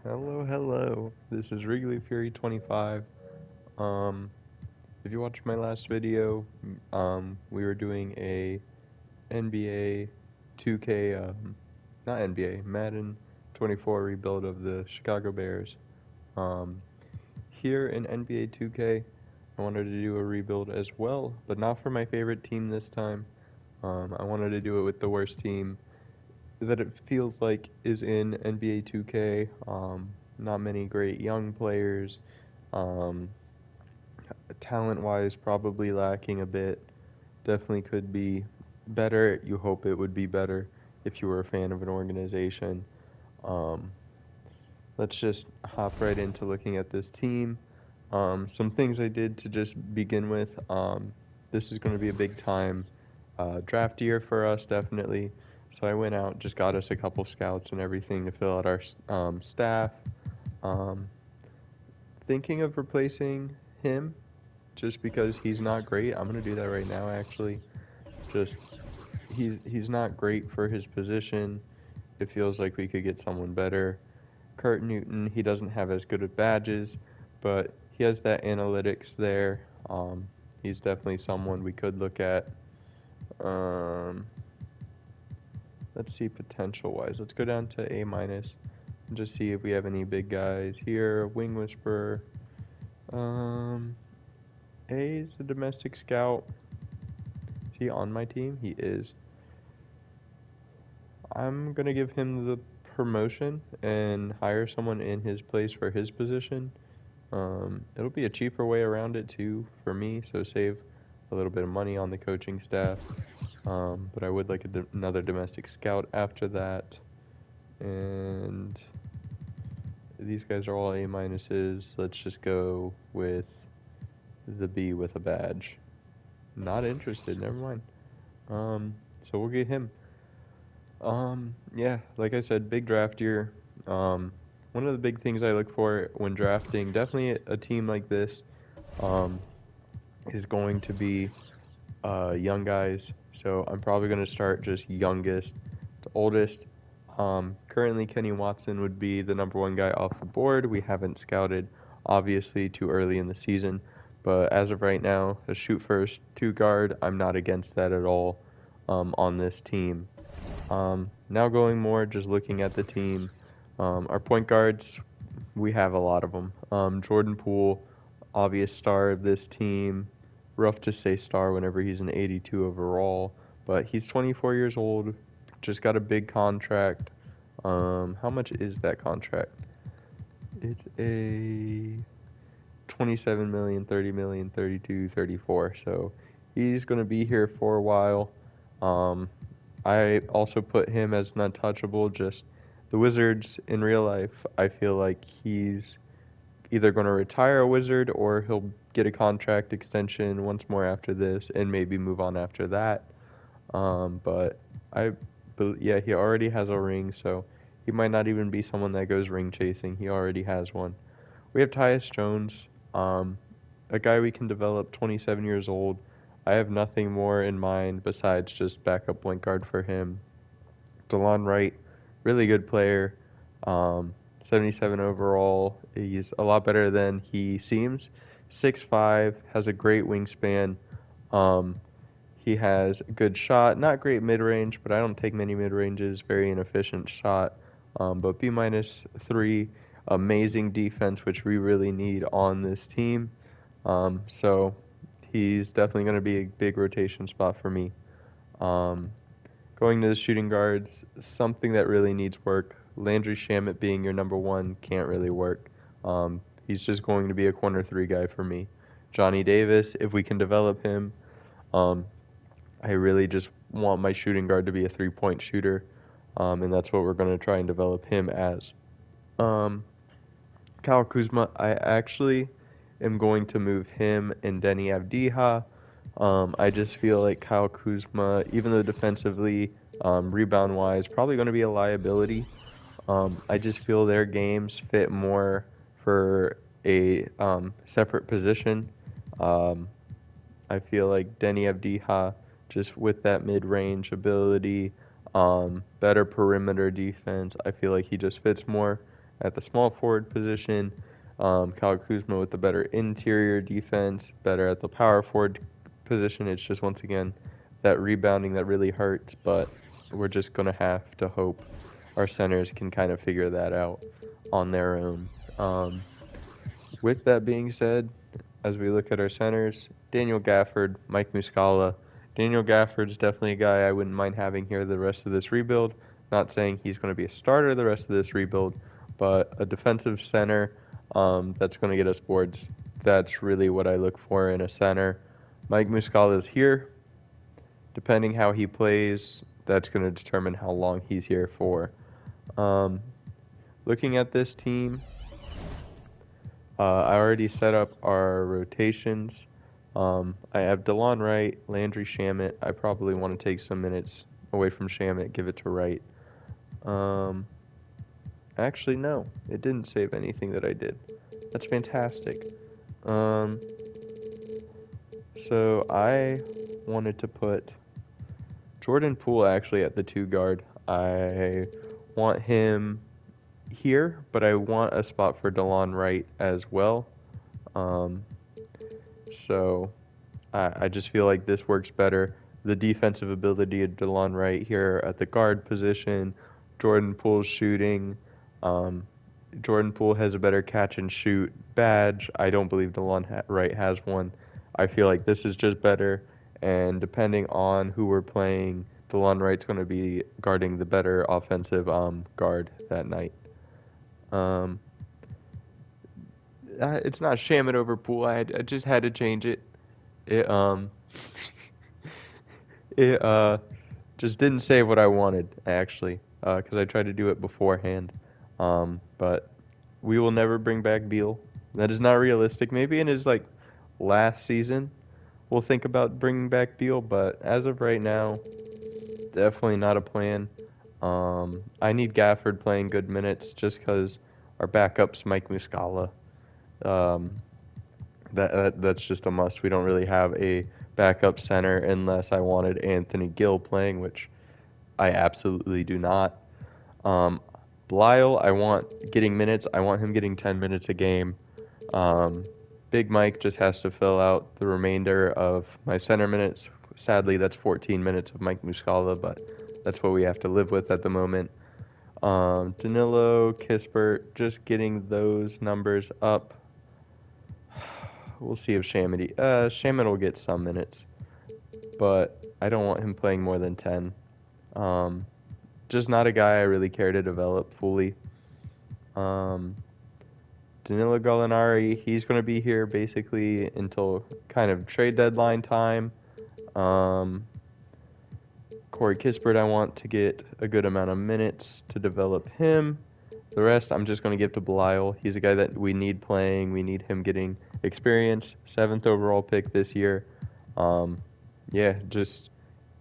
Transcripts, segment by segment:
Hello. This is NBA2K24. Um, if you watched my last video, we were doing a NBA 2K, not NBA, Madden 24 rebuild of the Chicago Bears. Um, Here in NBA 2K, I wanted to do a rebuild as well, but not for my favorite team this time. I wanted to do it with the worst team that it feels like is in NBA 2K. Not many great young players. Um, Talent wise, probably lacking a bit. Definitely could be better. You hope it would be better if you were a fan of an organization. Um, let's just hop right into looking at this team. Some things I did to just begin with. This is going to be a big time draft year for us, definitely. So I went out, just got us a couple scouts and everything to fill out our staff. Um, Thinking of replacing him just because he's not great. I'm gonna do that right now, actually. Just he's not great for his position. It feels like we could get someone better. Kurt Newton, he doesn't have as good of badges, but he has that analytics there. He's definitely someone we could look at. Um, let's see potential wise. Let's go down to A minus and just see if we have any big guys here. Wing Whisperer. Um, A is a domestic scout. Is he on my team? He is. I'm gonna give him the promotion and hire someone in his place for his position. It'll be a cheaper way around it too for me, so save a little bit of money on the coaching staff. But I would like another domestic scout after that. And these guys are all A minuses. Let's just go with the B with a badge. Not interested. Never mind. So we'll get him. Yeah, like I said, big draft year. One of the big things I look for when drafting, definitely a team like this, um, is going to be young guys. So I'm probably going to start just youngest to oldest. Currently, Kenny Watson would be the number one guy off the board. We haven't scouted, obviously, too early in the season. But as of right now, a shoot first, two guard, I'm not against that at all on this team. Now going more, just looking at the team. Our point guards, we have a lot of them. Jordan Poole, obvious star of this team. Rough to say star whenever he's an 82 overall, but he's 24 years old. Just got a big contract. How much is that contract? It's a 27 million, 30 million, 32, 34. So he's going to be here for a while. Um, I also put him as an untouchable. Just the Wizards in real life, I feel like he's either going to retire a Wizard or he'll get a contract extension once more after this and maybe move on after that. But yeah, he already has a ring, so he might not even be someone that goes ring chasing. He already has one. We have Tyus Jones, um, a guy we can develop, 27 years old. I have nothing more in mind besides just backup point guard for him. DeLon Wright, really good player. 77 overall. He's a lot better than he seems. 6'5", has a great wingspan. Um, he has a good shot, not great mid range, but I don't take many mid ranges. Very inefficient shot. But B minus 3, amazing defense, which we really need on this team. So he's definitely going to be a big rotation spot for me. Um, Going to the shooting guards, something that really needs work. Landry Shamet being your number one can't really work. He's just going to be a corner three guy for me. Johnny Davis, if we can develop him, um, I really just want my shooting guard to be a 3-point shooter, and that's what we're going to try and develop him as. Um, Kyle Kuzma, I actually am going to move him and Denny Avdija. I just feel like Kyle Kuzma, even though defensively, rebound wise, probably going to be a liability. I just feel their games fit more for a separate position. Um, I feel like Denny Avdija, just with that mid-range ability, better perimeter defense, I feel like he just fits more. at the small forward position. Kyle Kuzma with the better interior defense, better at the power forward position. It's just once again that rebounding that really hurts, but we're just gonna have to hope our centers can kind of figure that out on their own. With that being said, as we look at our centers, Daniel Gafford, Mike Muscala. Daniel Gafford's definitely a guy I wouldn't mind having here the rest of this rebuild. Not saying he's going to be a starter the rest of this rebuild, but a defensive center that's going to get us boards. That's really what I look for in a center. Mike Muscala is here. Depending how he plays, that's going to determine how long he's here for. Um, Looking at this team, I already set up our rotations. I have DeLon Wright, Landry Shamet. I probably want to take some minutes away from Shamet, give it to Wright. Um, Actually, no, it didn't save anything that I did. That's fantastic. Um, so I wanted to put Jordan Poole actually at the 2 guard. I want him here, but I want a spot for DeLon Wright as well. Um, so I just feel like this works better. The defensive ability of DeLon Wright here at the guard position, Jordan Poole's shooting. Um, Jordan Poole has a better catch and shoot badge. I don't believe Wright has one. I feel like this is just better. And depending on who we're playing, DeLon Wright's going to be guarding the better offensive guard that night. Um, it's not Shaman over Poole. I just had to change it. It it just didn't say what I wanted actually, because I tried to do it beforehand. But we will never bring back Beal. That is not realistic. Maybe in his like last season, we'll think about bringing back Beal. But as of right now, definitely not a plan. I need Gafford playing good minutes just because our backup's Mike Muscala. Um, that's just a must. We don't really have a backup center unless I wanted Anthony Gill playing, which I absolutely do not. Um, Blyle, I want getting minutes. I want him getting 10 minutes a game. Um, Big Mike just has to fill out the remainder of my center minutes. Sadly, that's 14 minutes of Mike Muscala, but that's what we have to live with at the moment. Danilo, Kispert, just getting those numbers up. We'll see if Shamit will get some minutes, but I don't want him playing more than 10. Um, just not a guy I really care to develop fully. Um, Danilo Gallinari, he's going to be here basically until kind of trade deadline time. Um, Corey Kispert, I want to get a good amount of minutes to develop him. The rest, I'm just going to give to Belial. He's a guy that we need playing. We need him getting experience. 7th overall pick this year. Yeah, just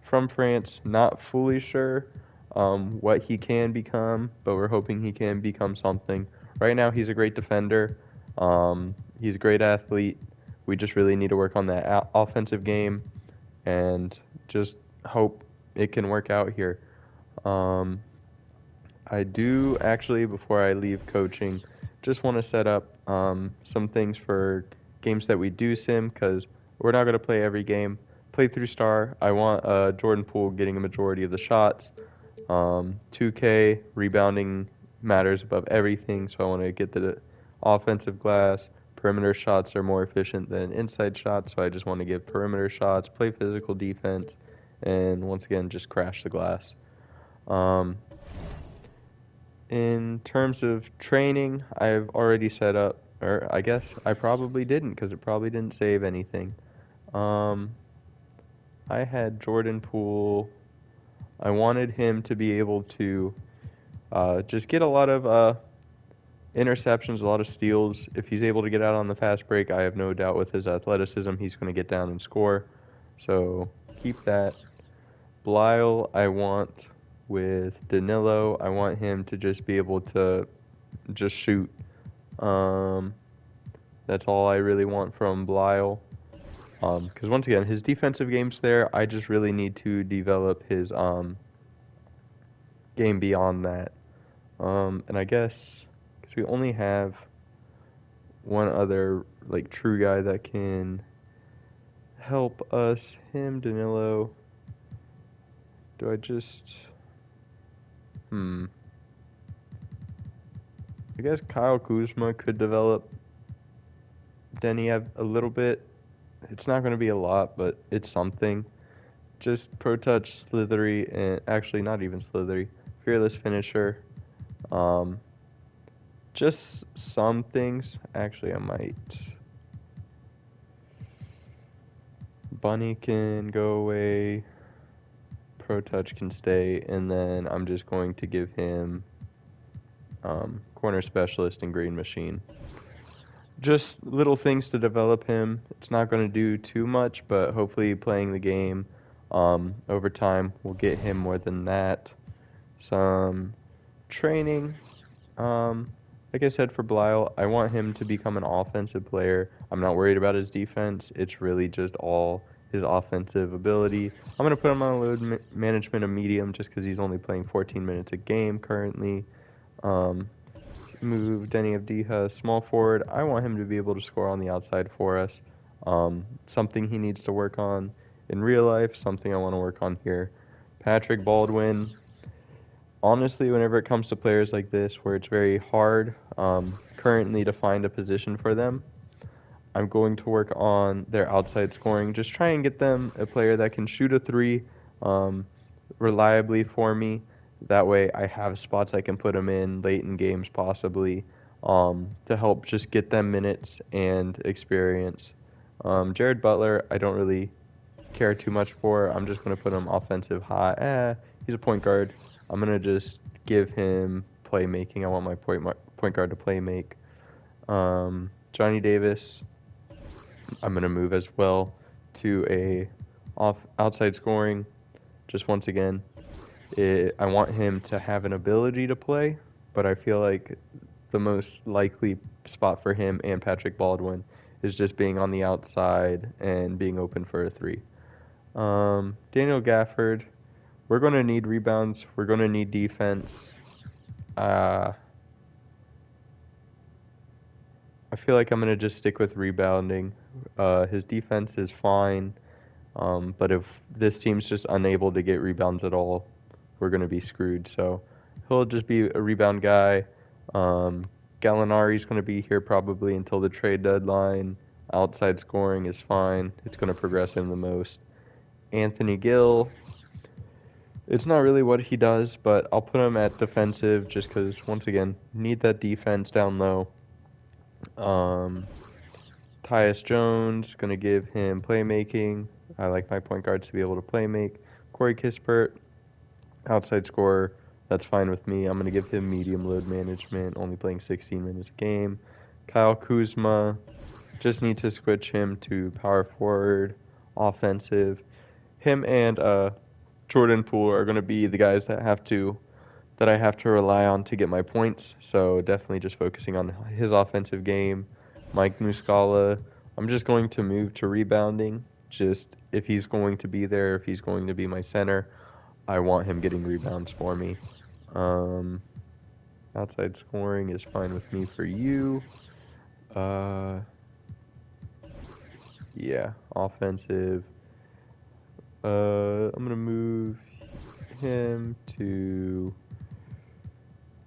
from France. Not fully sure what he can become, but we're hoping he can become something. Right now, he's a great defender. He's a great athlete. We just really need to work on that offensive game and just hope it can work out here. I do actually, before I leave coaching, just want to set up some things for games that we do sim because we're not going to play every game. Play through star. I want Jordan Poole getting a majority of the shots. 2K rebounding matters above everything, so I want to get the offensive glass. Perimeter shots are more efficient than inside shots, so I just want to give perimeter shots, play physical defense, and once again, just crash the glass. In terms of training, I've already set up, or I guess I probably didn't because it probably didn't save anything. I had Jordan Poole. I wanted him to be able to just get a lot of interceptions, a lot of steals. If he's able to get out on the fast break, I have no doubt with his athleticism, he's going to get down and score. So keep that. Blyle, I want with Danilo. I want him to just be able to just shoot. That's all I really want from Blyle. Because once again, his defensive game's there. I just really need to develop his game beyond that. And I guess because we only have one other like true guy that can help us. Him, Danilo. Do I just I guess Kyle Kuzma could develop Denny a little bit. It's not going to be a lot, but it's something. Just pro touch, slithery, and actually not even slithery. Fearless finisher. Um, just some things. Actually, I might. Bunny can go away. Pro touch can stay, and then I'm just going to give him corner specialist and green machine. Just little things to develop him. It's not going to do too much, but hopefully playing the game over time will get him more than that. Some training. Like I said for Blyle, I want him to become an offensive player. I'm not worried about his defense. It's really just all his offensive ability. I'm going to put him on a load management of medium just because he's only playing 14 minutes a game currently. Move Denny Avdija small forward. I want him to be able to score on the outside for us. Something he needs to work on in real life, something I want to work on here. Patrick Baldwin. Honestly, whenever it comes to players like this where it's very hard currently to find a position for them, I'm going to work on their outside scoring. Just try and get them a player that can shoot a three reliably for me. That way I have spots I can put them in late in games possibly to help just get them minutes and experience. Jared Butler, I don't really care too much for. I'm just going to put him offensive high. He's a point guard. I'm going to just give him playmaking. I want my point guard to play make. Johnny Davis, I'm going to move as well to a outside scoring. Just once again, I want him to have an ability to play, but I feel like the most likely spot for him and Patrick Baldwin is just being on the outside and being open for a three. Daniel Gafford, we're going to need rebounds. We're going to need defense. I feel like I'm going to just stick with rebounding. His defense is fine, but if this team's just unable to get rebounds at all, we're going to be screwed. So he'll just be a rebound guy. Gallinari's going to be here probably until the trade deadline. Outside scoring is fine. It's going to progress him the most. Anthony Gill, it's not really what he does, but I'll put him at defensive just because, once again, need that defense down low. Tyus Jones, going to give him playmaking. I like my point guards to be able to play make. Corey Kispert, outside scorer. That's fine with me. I'm going to give him medium load management, only playing 16 minutes a game. Kyle Kuzma, just need to switch him to power forward, offensive. Him and Jordan Poole are going to be the guys that I have to rely on to get my points. So definitely just focusing on his offensive game. Mike Muscala, I'm just going to move to rebounding. Just if he's going to be there, if he's going to be my center, I want him getting rebounds for me. Outside scoring is fine with me for you. Yeah, offensive. I'm going to move him to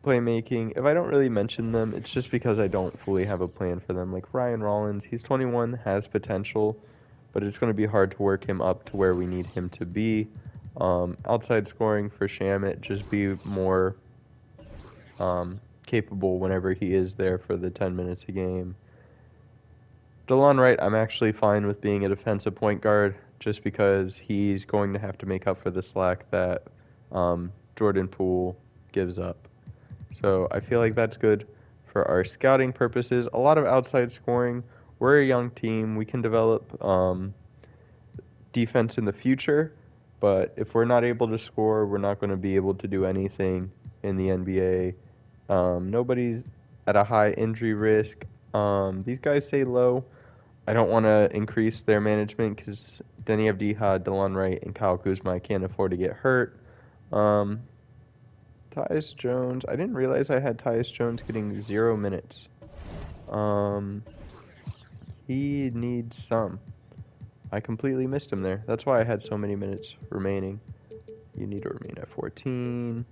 playmaking. If I don't really mention them, it's just because I don't fully have a plan for them. Like Ryan Rollins, he's 21, has potential, but it's going to be hard to work him up to where we need him to be. Outside scoring for Shamit, just be more capable whenever he is there for the 10 minutes a game. DeLon Wright, I'm actually fine with being a defensive point guard just because he's going to have to make up for the slack that Jordan Poole gives up. So I feel like that's good for our scouting purposes. A lot of outside scoring. We're a young team. We can develop defense in the future, but if we're not able to score, we're not going to be able to do anything in the NBA. Nobody's at a high injury risk. These guys say low. I don't want to increase their management because Denny Avdija, DeLon Wright, and Kyle Kuzma, I can't afford to get hurt. Tyus Jones. I didn't realize I had Tyus Jones getting 0 minutes. He needs some. I completely missed him there. That's why I had so many minutes remaining. You need to remain at 14.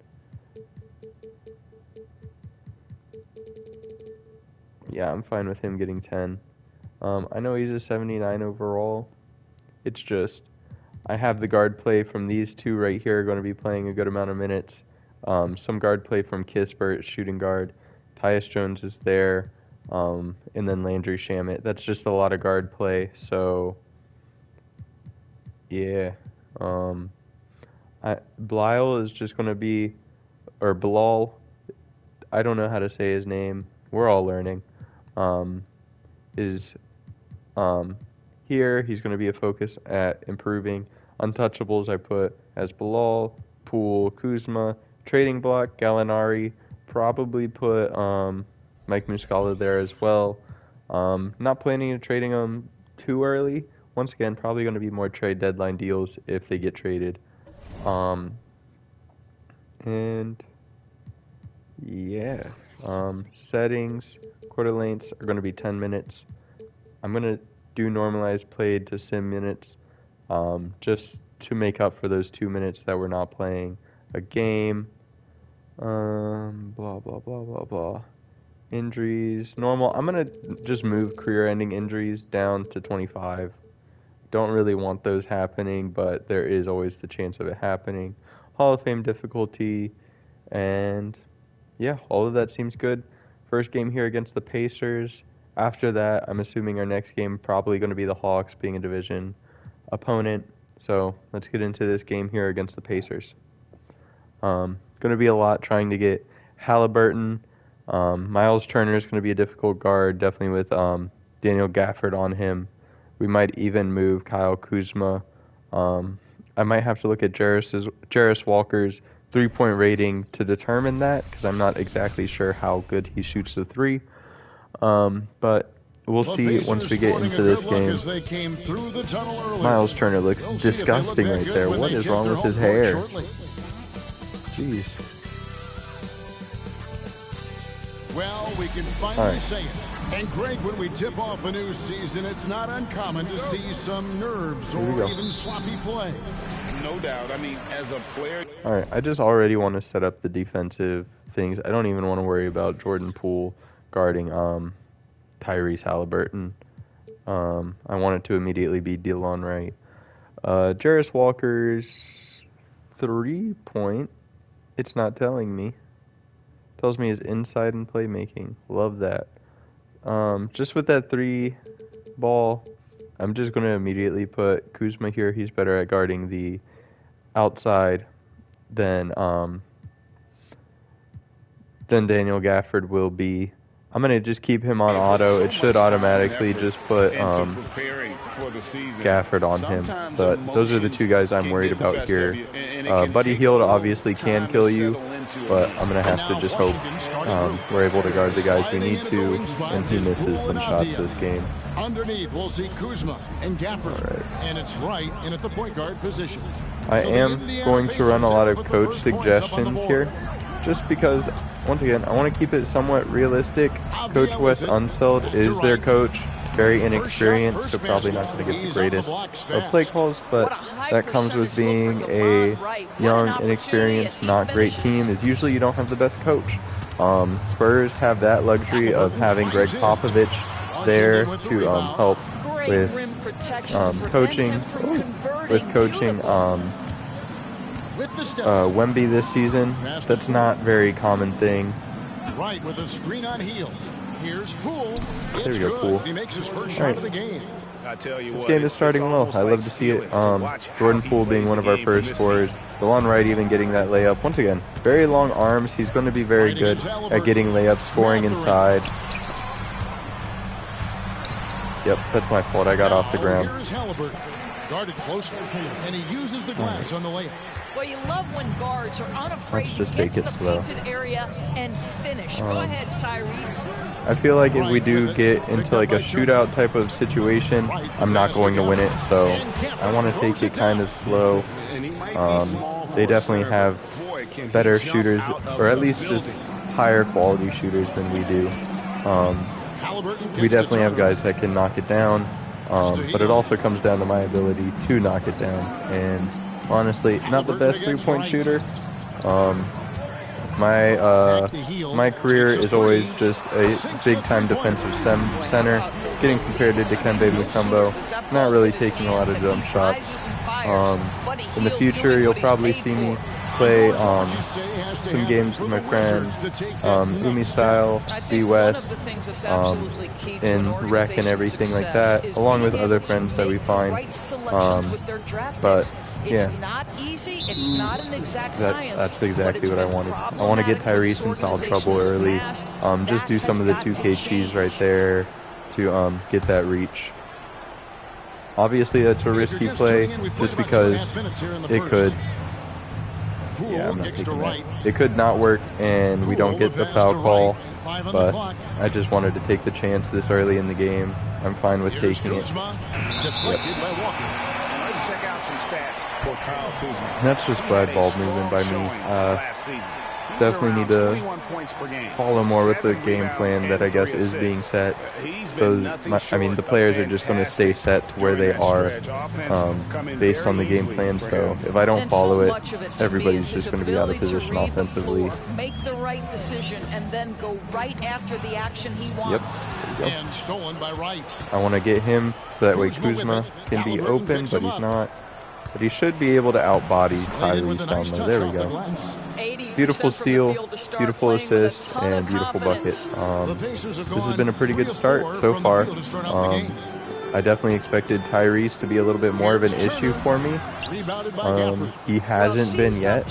Yeah, I'm fine with him getting 10. I know he's a 79 overall. It's just I have the guard play from these two right here going to be playing a good amount of minutes. Some guard play from Kispert, shooting guard. Tyus Jones is there. And then Landry Shamet. That's just a lot of guard play. So, yeah. Blyle is just going to be, or Bilal, I don't know how to say his name. We're all learning. Is here. He's going to be a focus at improving. Untouchables I put as Bilal, Poole, Kuzma, trading block, Gallinari. Probably put Mike Muscala there as well. Not planning on trading him too early. Once again, probably going to be more trade deadline deals if they get traded. And yeah, settings, quarter lengths are going to be 10 minutes. I'm going to do normalized played to sim minutes, just to make up for those 2 minutes that we're not playing a game. Blah, blah, blah, blah, blah. Injuries, normal. I'm going to just move career-ending injuries down to 25. Don't really want those happening, but there is always the chance of it happening. Hall of Fame difficulty, and yeah, all of that seems good. First game here against the Pacers. After that, I'm assuming our next game probably going to be the Hawks, being a division opponent. So let's get into this game here against the Pacers. Going to be a lot trying to get Halliburton. Miles Turner is going to be a difficult guard, definitely with Daniel Gafford on him. We might even move Kyle Kuzma. I might have to look at Jarris Walker's three-point rating to determine that, because I'm not exactly sure how good he shoots the three. But we'll see once we get into this game. Miles Turner looks disgusting right there. What is wrong with his hair? Jeez. Well, we can finally say it. And Greg, when we tip off a new season, it's not uncommon to see some nerves or even sloppy play. No doubt. I mean, as a player. All right, I just already want to set up the defensive things. I don't even want to worry about Jordan Poole guarding Tyrese Halliburton. I want it to immediately be DeLon Wright. Jarris Walker's 3-point. It's not telling me. Tells me his inside and playmaking. Love that. Just with that 3 ball, I'm just going to immediately put Kuzma here. He's better at guarding the outside than Daniel Gafford will be. I'm going to just keep him on auto. It should automatically just put Gafford on him. But those are the two guys I'm worried about here. Buddy Hield obviously can kill you, but I'm going to have to just hope we're able to guard the guys we need to, and he misses some shots this game. Underneath, we'll see Kuzma and Gafford, and it's right in at the point guard position. I am going to run a lot of coach suggestions here, just because, once again, I want to keep it somewhat realistic. Coach Wes Unseld is their coach, very inexperienced, so probably not going to get the greatest of play calls, but that comes with being a young, inexperienced, not great team, is usually you don't have the best coach. Spurs have that luxury of having Greg Popovich there to help with coaching Wemby this season. That's not a very common thing. Right, with a screen on Hield. Here's Poole. There we go, Poole. He makes his first shot of the game. I tell you this what, game is starting well. I love to see it. Jordan Poole being one of our first scorers. DeLon Wright even getting that layup. Once again, very long arms. He's going to be very good at getting layups, scoring inside. Yep, that's my fault. I got off the ground. Here's Halliburton, guarded closely, and he uses the glass on the layup. Well, you love when guards are unafraid Let's just to get take to it the slow. painted area and finish. Go ahead, Tyrese. I feel like if we do get into like a shootout type of situation, I'm not going to win it, so I want to take it kind of slow. They definitely have better shooters, or at least just higher quality shooters than we do. We definitely have guys that can knock it down, but it also comes down to my ability to knock it down. And honestly, not the best three-point shooter. My career is always just a big-time defensive center, getting compared to Dikembe Mutombo, not really taking a lot of jump shots. In the future, you'll probably see me play some games with my friend Umi Style, B West, in rec and everything like that, along with other friends that we find. But yeah, that's exactly what I wanted. I want to get Tyrese in foul trouble early. Just do some of the 2K cheese right there to get that reach. Obviously, that's a risky play just because it could. Yeah, I'm not taking that. It could not work, and we don't get the foul call, but I just wanted to take the chance this early in the game. I'm fine with taking it. Yep. That's just bad ball movement by me. Definitely need to follow more with the game plan that I guess is being set. So, the players are just going to stay set to where they are based on the game plan. So if I don't follow it, everybody's just going to be out of position offensively. Make the right decision and then go right after the action he wants. Yep. And stolen by Wright. I want to get him so that way Kuzma can be open, but he's not. But he should be able to outbody Tyrese down there. There we go. Beautiful steal, beautiful assist, and beautiful bucket. This has been a pretty good start so far. I definitely expected Tyrese to be a little bit more of an issue for me. He hasn't been yet.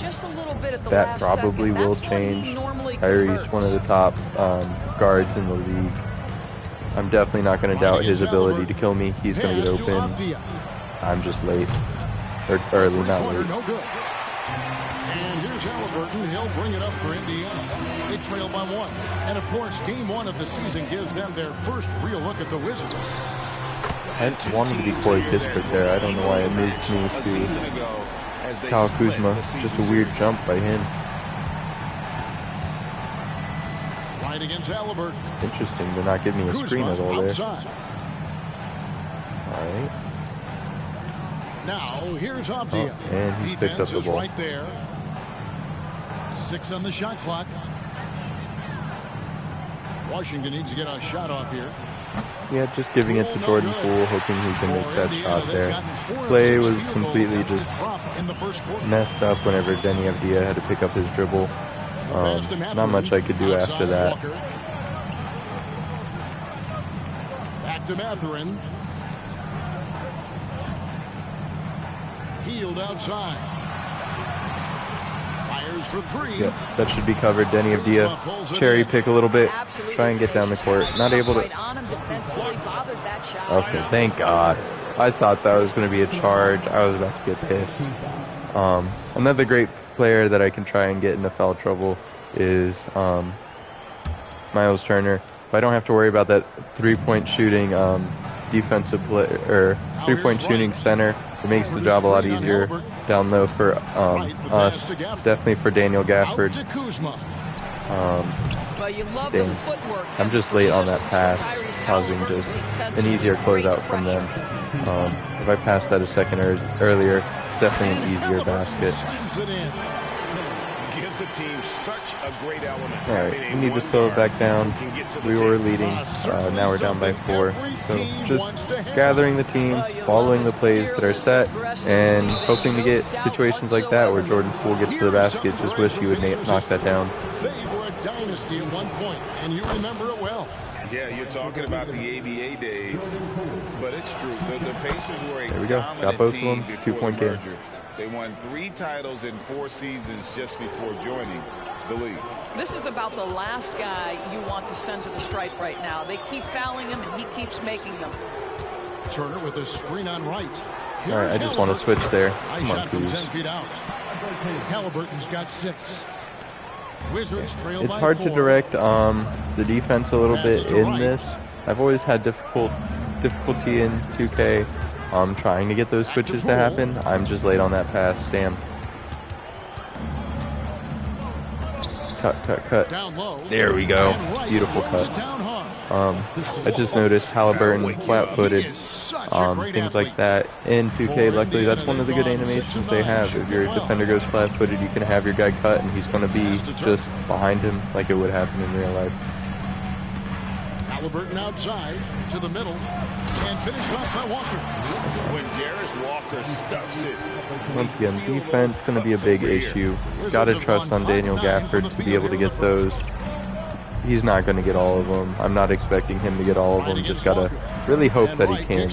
That probably will change. Tyrese, one of the top guards in the league. I'm definitely not going to doubt his ability to kill me. He's going to get open. I'm just late. Or early, not late. And here's Halliburton. He'll bring it up for Indiana. They trail by 1. And of course, game 1 of the season gives them their first real look at the Wizards. I wanted to be Corey Kispert there. I don't know why it moved me to Kyle Kuzma. Just a weird jump by him. Right against Halliburton. Interesting to not give me a screen at all there. Alright. Now, here's Avdia. And he picked up the ball. Right there. 6 on the shot clock. Washington needs to get a shot off here. Yeah, just giving it to Jordan Poole, hoping he can make that shot there. Play was completely just messed up whenever Denny Avdia had to pick up his dribble. Not much I could do after that. Back to Mathurin. Healed outside. Fires for 3. Yep, that should be covered. Denny Avdia, cherry pick a little bit, try and get down the court. Not able to. Okay, thank God. I thought that was going to be a charge. I was about to get pissed. Another great player that I can try and get into foul trouble is Miles Turner. If I don't have to worry about that three-point shooting defensive player or three-point shooting center, it makes the job a lot easier down low for us. Definitely for Daniel Gafford. Dang. I'm just late on that pass, causing just an easier closeout from them. If I passed that a second earlier, definitely an easier basket. Gives the team such a great element. All right, we need to slow it back down. We were leading, now we're down by 4. So just gathering the team, following the plays that are set, and hoping to get situations like that where Jordan Poole gets to the basket. Just wish he would knock that down. They were a dynasty at one point, and you remember it well. Yeah, you're talking about the ABA days, but it's true. The Pacers were a there we go. Got both of them. 2-point game. They won 3 titles in 4 seasons just before joining the league. This is about the last guy you want to send to the stripe right now. They keep fouling him, and he keeps making them. Turner with a screen on right. All right, I just want to switch there. Come on, from 10 feet out. Halliburton's got 6. Wizards trail it's by hard 4. to direct the defense a little bit in this. I've always had difficulty in 2K trying to get those switches to happen. I'm just late on that pass. Damn. Cut. There we go. Beautiful cut. I just noticed Halliburton flat-footed, things like that. In 2K, luckily, that's one of the good animations they have. If your defender goes flat-footed, you can have your guy cut, and he's going to be just behind him like it would happen in real life. Halliburton outside to the middle and finished off by Walker. When Jarris Walker stuffs it. Once again, defense going to be a big issue. Got to trust on Daniel Gafford to be able to get those. He's not going to get all of them. I'm not expecting him to get all of them. Just got to really hope that he can.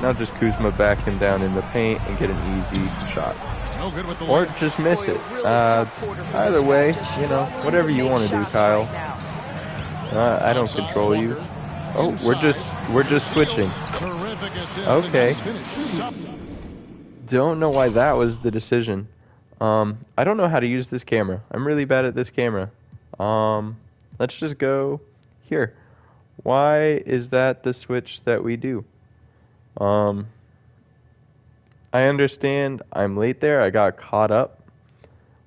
Now just Kuzma back him down in the paint and get an easy shot. Or just miss it. Either way, you know, whatever you want to do, Kyle. I don't control you. Oh, we're just switching. Okay. Don't know why that was the decision. I don't know how to use this camera. I'm really bad at this camera. Let's just go here. Why is that the switch that we do? I understand I'm late there. I got caught up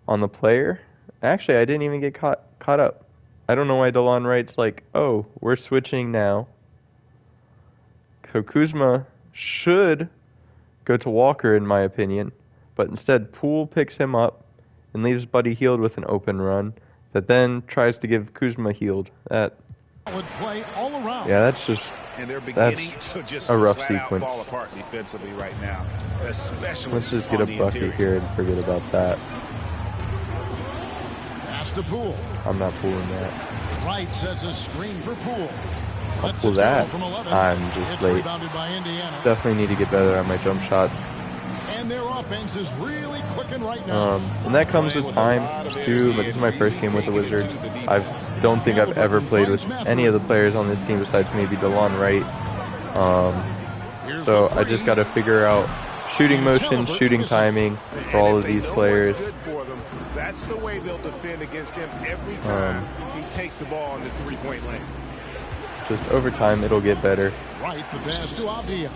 on the player. Actually, I didn't even get caught up. I don't know why DeLon writes like, oh, we're switching now. So Kuzma should go to Walker, in my opinion. But instead, Poole picks him up and leaves Buddy Hield with an open run that then tries to give Kuzma Hield. Yeah, that's just a rough sequence. Right now, let's just get a bucket here and forget about that. To Poole. I'm not pulling that. Wright sets a screen for Poole. I'll pull that. I'm just late. Definitely need to get better on my jump shots. And their offense is really clicking right now. And that comes with time too. But this is my first game with the Wizards. I don't think I've ever played with any of the players on this team besides maybe DeLon Wright. So I just got to figure out shooting motion, shooting timing for all of these players. That's the way they'll defend against him every time he takes the ball in the three-point lane. Just over time, it'll get better. Right, the pass to Avdia.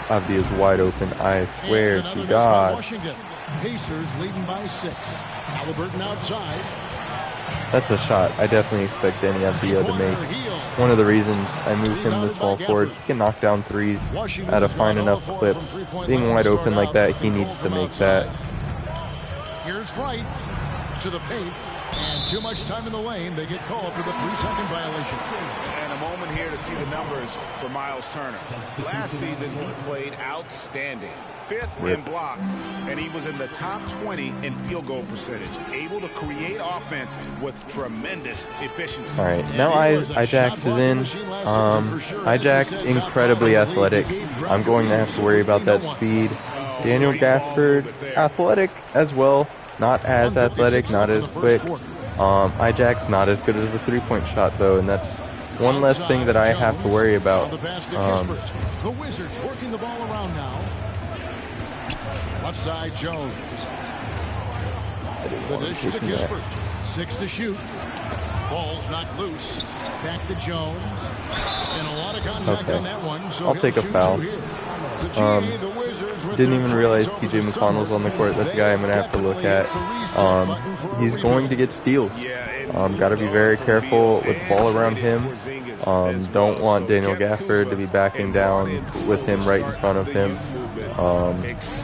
Avdia's wide open. I swear to God. Washington. Pacers leading by 6. Halliburton outside. That's a shot I definitely expect Danny Avdia to make. One of the reasons I moved him to small forward, he can knock down threes at a fine enough clip. Being wide open like that, he needs to make that. Here's Wright to the paint, and too much time in the lane. They get called for the 3-second violation. And a moment here to see the numbers for Miles Turner. Last season, he played outstanding. 5th in blocks, and he was in the top 20 in field goal percentage. Able to create offense with tremendous efficiency. All right, now Ajax is in. Ajax, incredibly athletic. I'm going to have to worry about that speed. Daniel Gafford, athletic as well. Not as athletic, not as quick. Ajax not as good as the three-point shot, though, and that's one less thing that I have to worry about. The Wizards working the ball around now. Left side, Jones. The dish to Kispert. 6 to shoot. Ball's knocked loose. Back to Jones. And a lot of contact on that one. So I'll take a foul. Didn't even realize TJ McConnell's on the court. That's a guy I'm going to have to look at. He's going to get steals. Got to be very careful with the ball around him. Don't want Daniel Gafford to be backing down with him right in front of him.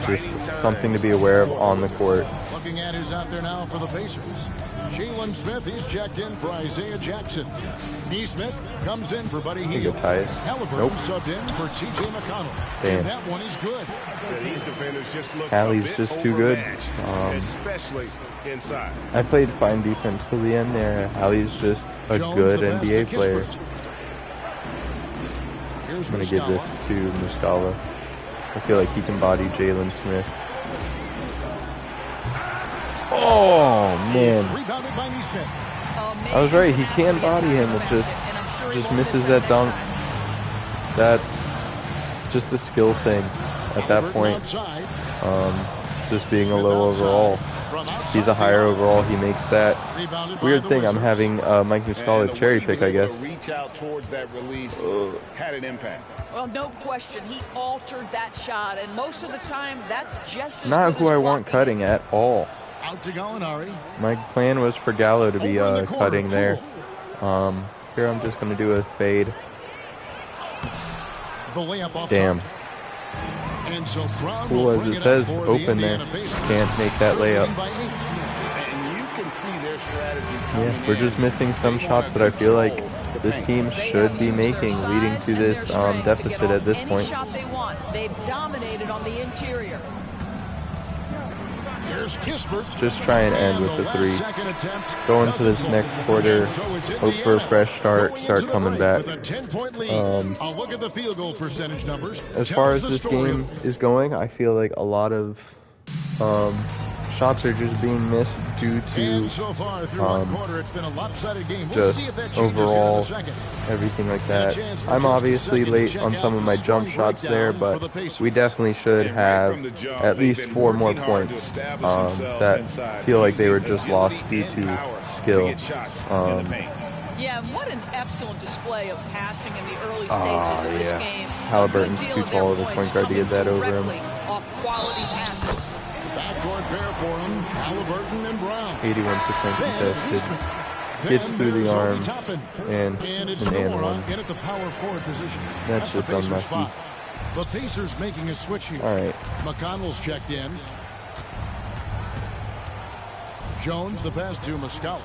Just something to be aware of on the court. Looking at who's out there now for the Pacers. Jalen Smith, he's checked in for Isaiah Jackson. Neesmith comes in for Buddy Hield. Halliburton subbed in for TJ McConnell. Damn. And that one is good. These defenders just look Allie's just too good. Especially inside. I played fine defense till the end there. Allie's just a good NBA player. I'm going to give this to Muscala. I feel like he can body Jalen Smith. Oh, man. I was right. He can body him. It just misses that dunk. That's just a skill thing at that point. Just being a low overall. He's a higher overall. He makes that. Weird thing. I'm having Mike Muscala cherry pick, I guess. Reach out towards that release had an impact. Well, no question. He altered that shot, and most of the time, that's just as not good who as I want blocking. cutting at all. Out to Gallinari. My plan was for Gallo to be cutting there. Here I'm just going to do a fade. The layup off Damn. And so Cool as it says, open there. Can't make that layup. And you can see their strategy coming Yeah, we're just missing some shots that I feel like this team should be making, leading to this deficit at this point. Shot they want. They've dominated on the interior. Just try and end with the 3. Go into this next quarter, hope for a fresh start coming back. As far as this game is going, I feel like a lot of shots are just being missed due to just overall everything like that. I'm obviously late on some of my jump shots there, but we definitely should have at least 4 more points that feel like they were just lost due to skill. Yeah, and what an excellent display of passing in the early stages of this game. Halliburton's too tall of a point guard to get that over him. Off quality passes. Backcourt pair for him, Halliburton and Brown. 81% contested. Gets through the arms and it's an and one. in at the power forward position. That's just unlucky. The Pacers making a switch here. All right. McConnell's checked in. Jones, the pass to Muscala.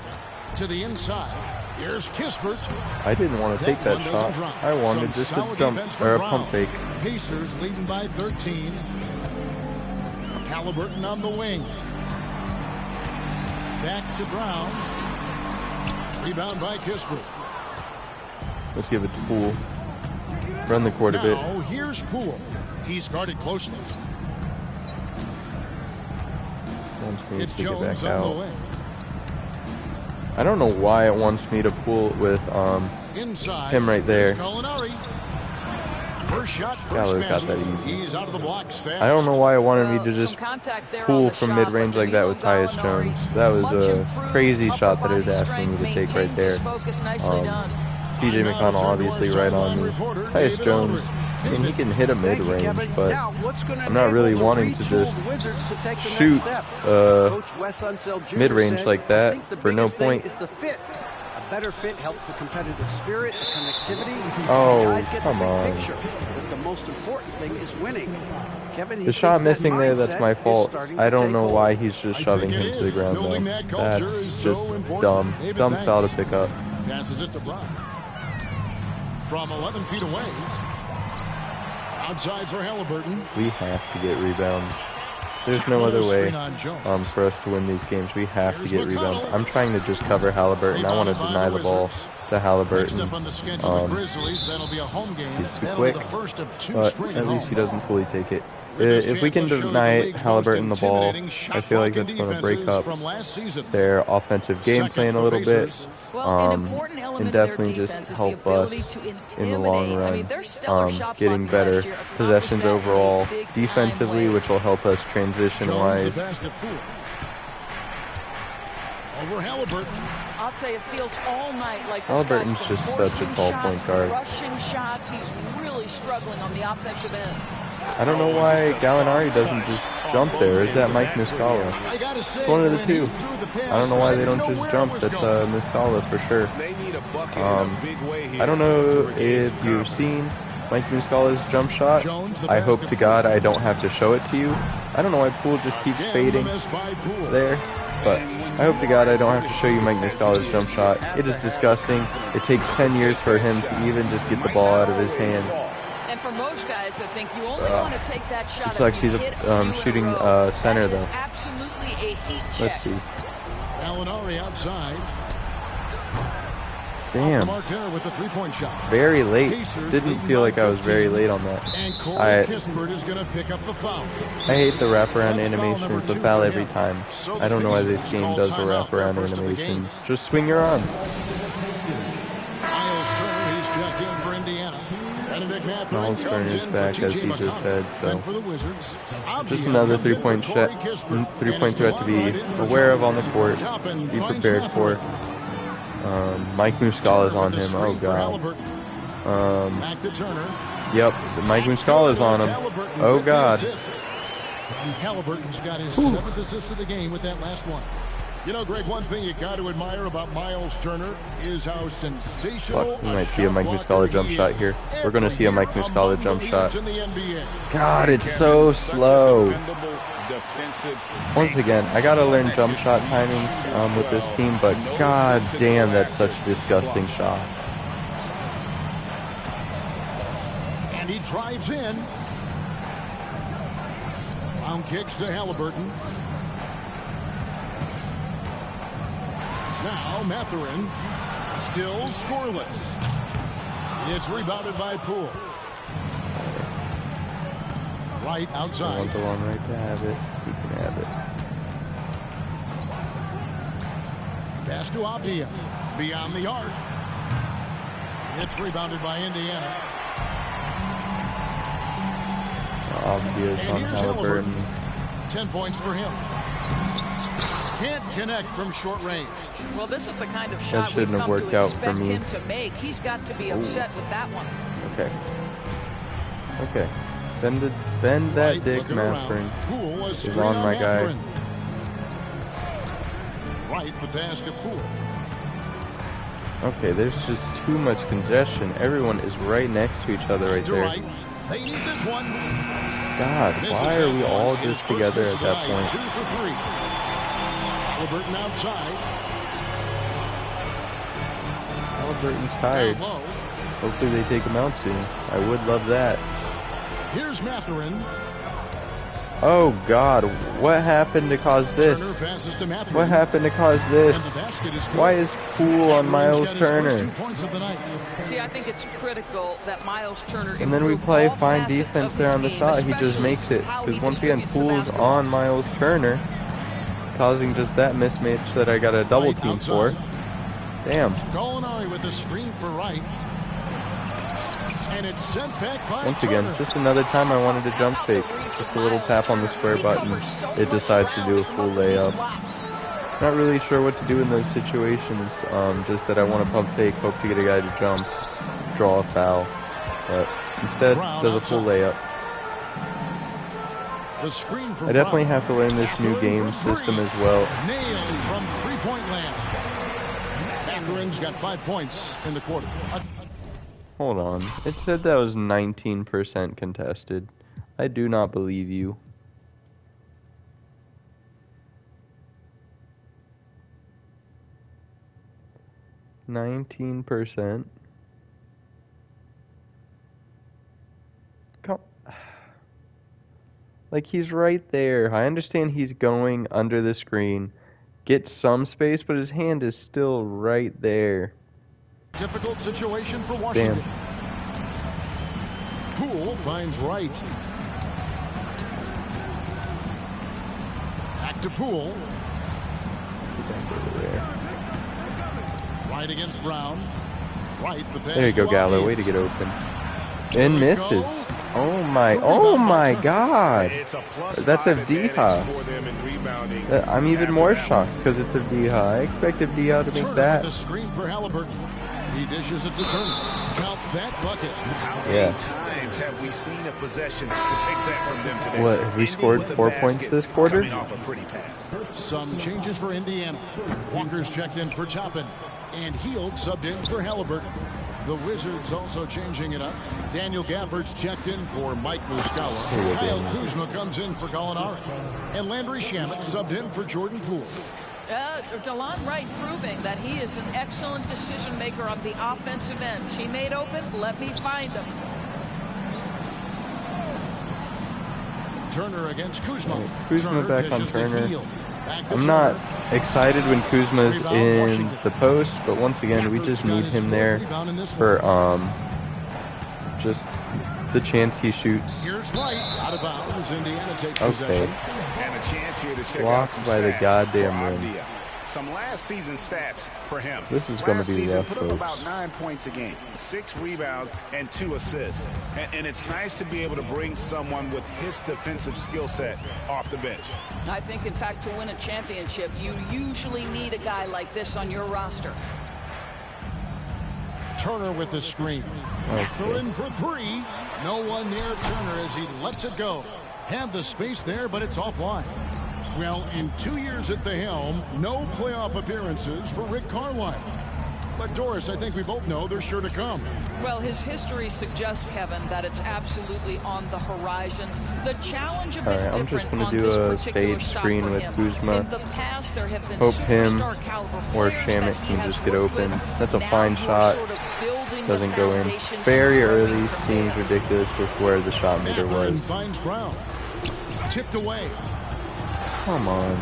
To the inside. Here's Kispert. I didn't want to take that shot. I wanted just a jump or a pump fake. Pacers leading by 13. Halliburton on the wing. Back to Brown. Rebound by Kispert. Let's give it to Poole. Run the court a bit. Now here's Poole. He's guarded closely. Wants me to It's take it Jones back on the out. wing. I don't know why it wants me to pull with Inside, him right there. First shot, Gallo got that easy. He's out of the blocks fast. I don't know why it wanted me to just pull from mid-range like that with Tyus Jones. That was a crazy shot that it was asking me to take right there. TJ McConnell obviously right on me. Tyus Jones, I mean, he can hit a mid-range, but I'm not really wanting to just shoot mid-range like that for no point. Better fit helps the competitive spirit, the connectivity. Oh, come on. But the most important thing is winning. Kevin, the shot missing there, that's my fault. I don't know why he's just shoving him to the ground though. That's just dumb. Dumb foul to pick up. Passes it to Brown. From 11 feet away. Outside for Halliburton. We have to get rebounds. There's no other way for us to win these games. We have to get rebounds. I'm trying to just cover Halliburton. I want to deny the ball to Halliburton. He's too quick, but at least he doesn't fully take it. If we can deny Halliburton the ball, I feel like that's going to break up their offensive game plan a little bit, and definitely just help us in the long run, getting better possessions overall defensively, which will help us transition-wise. Over Halliburton. I'll tell you, it feels all night like Halliburton's just such a tall point guard. Rushing shots, he's really struggling on the offensive end. I don't know why Gallinari doesn't just jump there. Is that Mike Muscala? It's one of the two. I don't know why they don't just jump. That's Muscala for sure. I don't know if you've seen Mike Muscala's jump shot. I hope to God I don't have to show it to you. I don't know why Poole just keeps fading there, but I hope to God I don't have to show you Mike Muscala's jump shot. It is disgusting. It takes 10 years for him to even just get the ball out of his hand. And for most guys, I think you only want to take that shot. Looks like she's shooting center though. Absolutely a heat check. Let's see. Gallinari outside. Damn. With the three-point shot. Very late. Didn't feel like I was very late on that. I hate the wraparound animation. It's a foul every time. I don't know why this game does a wraparound animation. Just swing your arm. Miles Turner's back, as he just said, so just another three-point threat to be aware of on the court, be prepared for. Mike Muscala's on him. Oh God. Yep, Mike Muscala's on him. Oh God. And Halliburton's got his 7th assist of the game with that last one. You know, Greg, one thing you got to admire about Miles Turner is how sensational. We might see a Mike Muscala jump shot here. We're going to see a Mike Muscala jump shot. God, it's so slow. Once again, I got to learn jump shot timings with this team, but god damn, that's such a disgusting shot. And he drives in. Round kicks to Halliburton. Now Mathurin, still scoreless. It's rebounded by Poole. Right outside. I want the long right to have it. He can have it. Pass to Abdia. Beyond the arc. It's rebounded by Indiana. Abdia's on Halliburton. 10 points for him. Can't connect from short range. Well, this is the kind of shot we've come to expect him to make. He's got to be upset with that one. Okay. Okay. Bend that dick, Mathurin. Is on my guy. Right, the pass to Poole. Okay, there's just too much congestion. Everyone is right next to each other right there. They need this one. God, why are we all just together at that point? 2 for 3. Halliburton outside. Halliburton's tired. Hopefully they take him out soon. I would love that. Here's Mathurin. Oh God, what happened to cause this? What happened to cause this? Why is Poole on Miles Turner? See, I think it's critical that Miles Turner. And then we play fine defense there on the shot. He just makes it. Because once again, Poole's on Miles Turner, causing just that mismatch that I got a double team for. Damn. Gallinari with the screen for right. And it's sent back by Once again, just another time I wanted to jump fake. Just a little tap on the square button. It decides to do a full layup. Not really sure what to do in those situations. Just that I want to pump fake, hope to get a guy to jump, draw a foul. But instead, does a full layup. I definitely have to learn this new game system as well. Nailed from three-point land. Matherin's got 5 points in the quarter. Hold on. It said that was 19% contested. I do not believe you. %. Come. Like, he's right there. I understand he's going under the screen. Get some space, but his hand is still right there. Difficult situation for Washington. Damn. Poole finds right. Back to Poole. Right against Brown. Right, the pass. There you go, Gallo. Way to get open. And misses. Oh my God. That's Avdiha. I'm even more shocked because it's Avdiha. I expect Avdiha to make that. The screen for Halliburton. He dishes it to Turner. Count that bucket. How many times have we seen a possession take that from them today? What, have we scored 4 points this quarter? Off a pretty pass. Some changes for Indiana. Walker's checked in for Toppin. And Heald subbed in for Halliburton. The Wizards also changing it up. Daniel Gafford's checked in for Mike Muscala. Kyle Kuzma comes in for Gallinari. And Landry Shamet subbed in for Jordan Poole. DeLon Wright proving that he is an excellent decision maker on the offensive end. He made open, let me find him. Turner against Kuzma. Kuzma back on Turner. I'm not excited when Kuzma's in the post, but once again, we just need him there for just the chance he shoots. Here's Wright out of bounds. Indiana takes possession. And a chance here to check blocked out by the goddamn rim. Some last season stats for him. This is going to be rough, put up about 9 points a game, 6 rebounds, and 2 assists. And it's nice to be able to bring someone with his defensive skill set off the bench. I think, in fact, to win a championship, you usually need a guy like this on your roster. Turner with the screen. They're in for 3. No one near Turner as he lets it go. Had the space there, but it's offline. Well, in 2 years at the helm, no playoff appearances for Rick Carlisle. But Doris, I think we both know they're sure to come. Well, his history suggests, Kevin, that it's absolutely on the horizon. The challenge a bit different on this particular stop for him. In the past, there have been superstar caliber or players Shamit that he can has just get worked open. with. That's a Now fine you're shot. sort of building Doesn't the go in. foundation Very and early. building Seems ridiculous with where the shot meter Catherine was. finds Brown. Tipped away. Come on.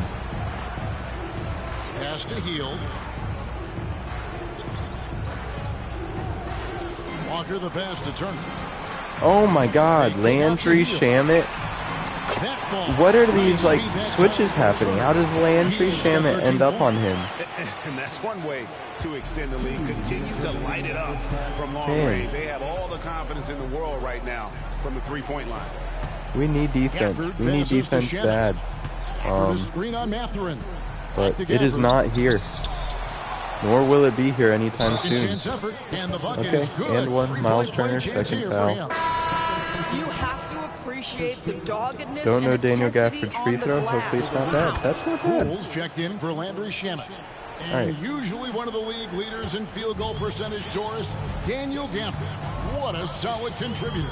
Pass to Hield. Walker the pass to Turner. Oh my God, Landry Shamit. What are these like switches happening? How does Landry Shamit end up on him? And that's one way to extend the lead. Continue to light it up from long range. They have all the confidence in the world right now from the three-point line. We need defense. We need defense bad. But it is not here. Nor will it be here anytime soon. Okay, and one. Miles Turner, second foul. You have to appreciate the doggedness. Don't know and Daniel intensity Gafford's on free the throw. glass. Hopefully it's not bad. That's not bad. Bulls checked in for Landry Shamit. And Right. usually one of the league leaders in field goal percentage, Doris, Daniel Gafford. What a solid contributor.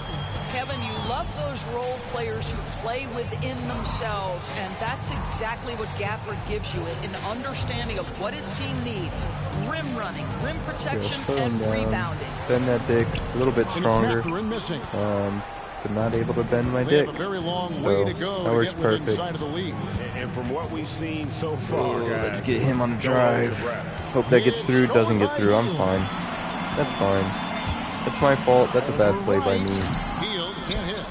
Kevin, you love those role players who play within themselves, and that's exactly what Gafford gives you, an understanding of what his team needs. Rim running, rim protection, and rebounding. Bend that dick a little bit And it's stronger. Mathurin missing. But not able to bend my They dick. have a very long way to go that to works get within perfect. sight of the lead. And from what we've seen so far, guys, Let's get him on a don't hold your drive. breath. Hope that gets through. Doesn't get through. I'm fine. That's fine. That's my fault. That's a bad play by me. Hield can't hit.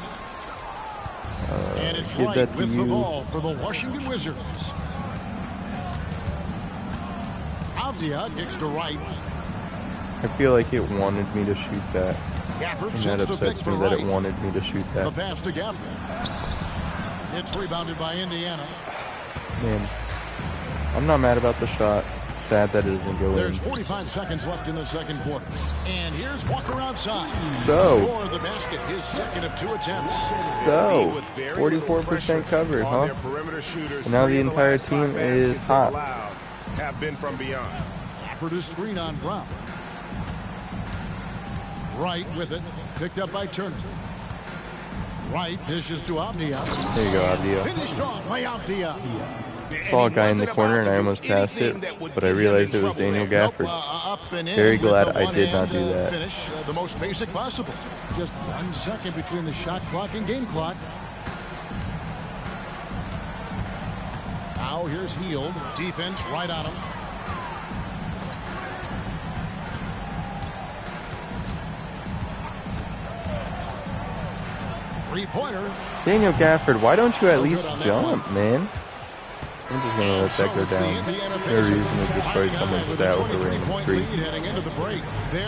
And it's Give right that to with the you. ball for the Washington Wizards. Avdia kicks to right. I feel like it wanted me to shoot that. Gafford And that sets the pick upsets for me that right. it wanted me to shoot The that. pass to Gafford. It's rebounded by Indiana. Man, I'm not mad about the shot. Sad that it doesn't go in. There's 45 seconds left in the second quarter. And here's Walker outside. So. Score of the basket, his second of 2 attempts. So, 44% covered, huh? And now the entire team is hot. Have been from beyond. Gafford is screen on Brown. Right with it. Picked up by Turner. Right dishes to Avdia. There you go, Avdia. Finished off by Avdia. Saw a guy in the corner and I almost passed it, but I realized it was Daniel Gafford. Up and in Very with glad a I did not do one-hand, that. Finish the most basic possible. Just 1 second between the shot clock and game clock. Now here's Hield. Defense right on him. Three-pointer. Daniel Gafford, why don't you at No least good on that jump, man? I'm just gonna let that go down. No reason to destroy someone's stat with a random three.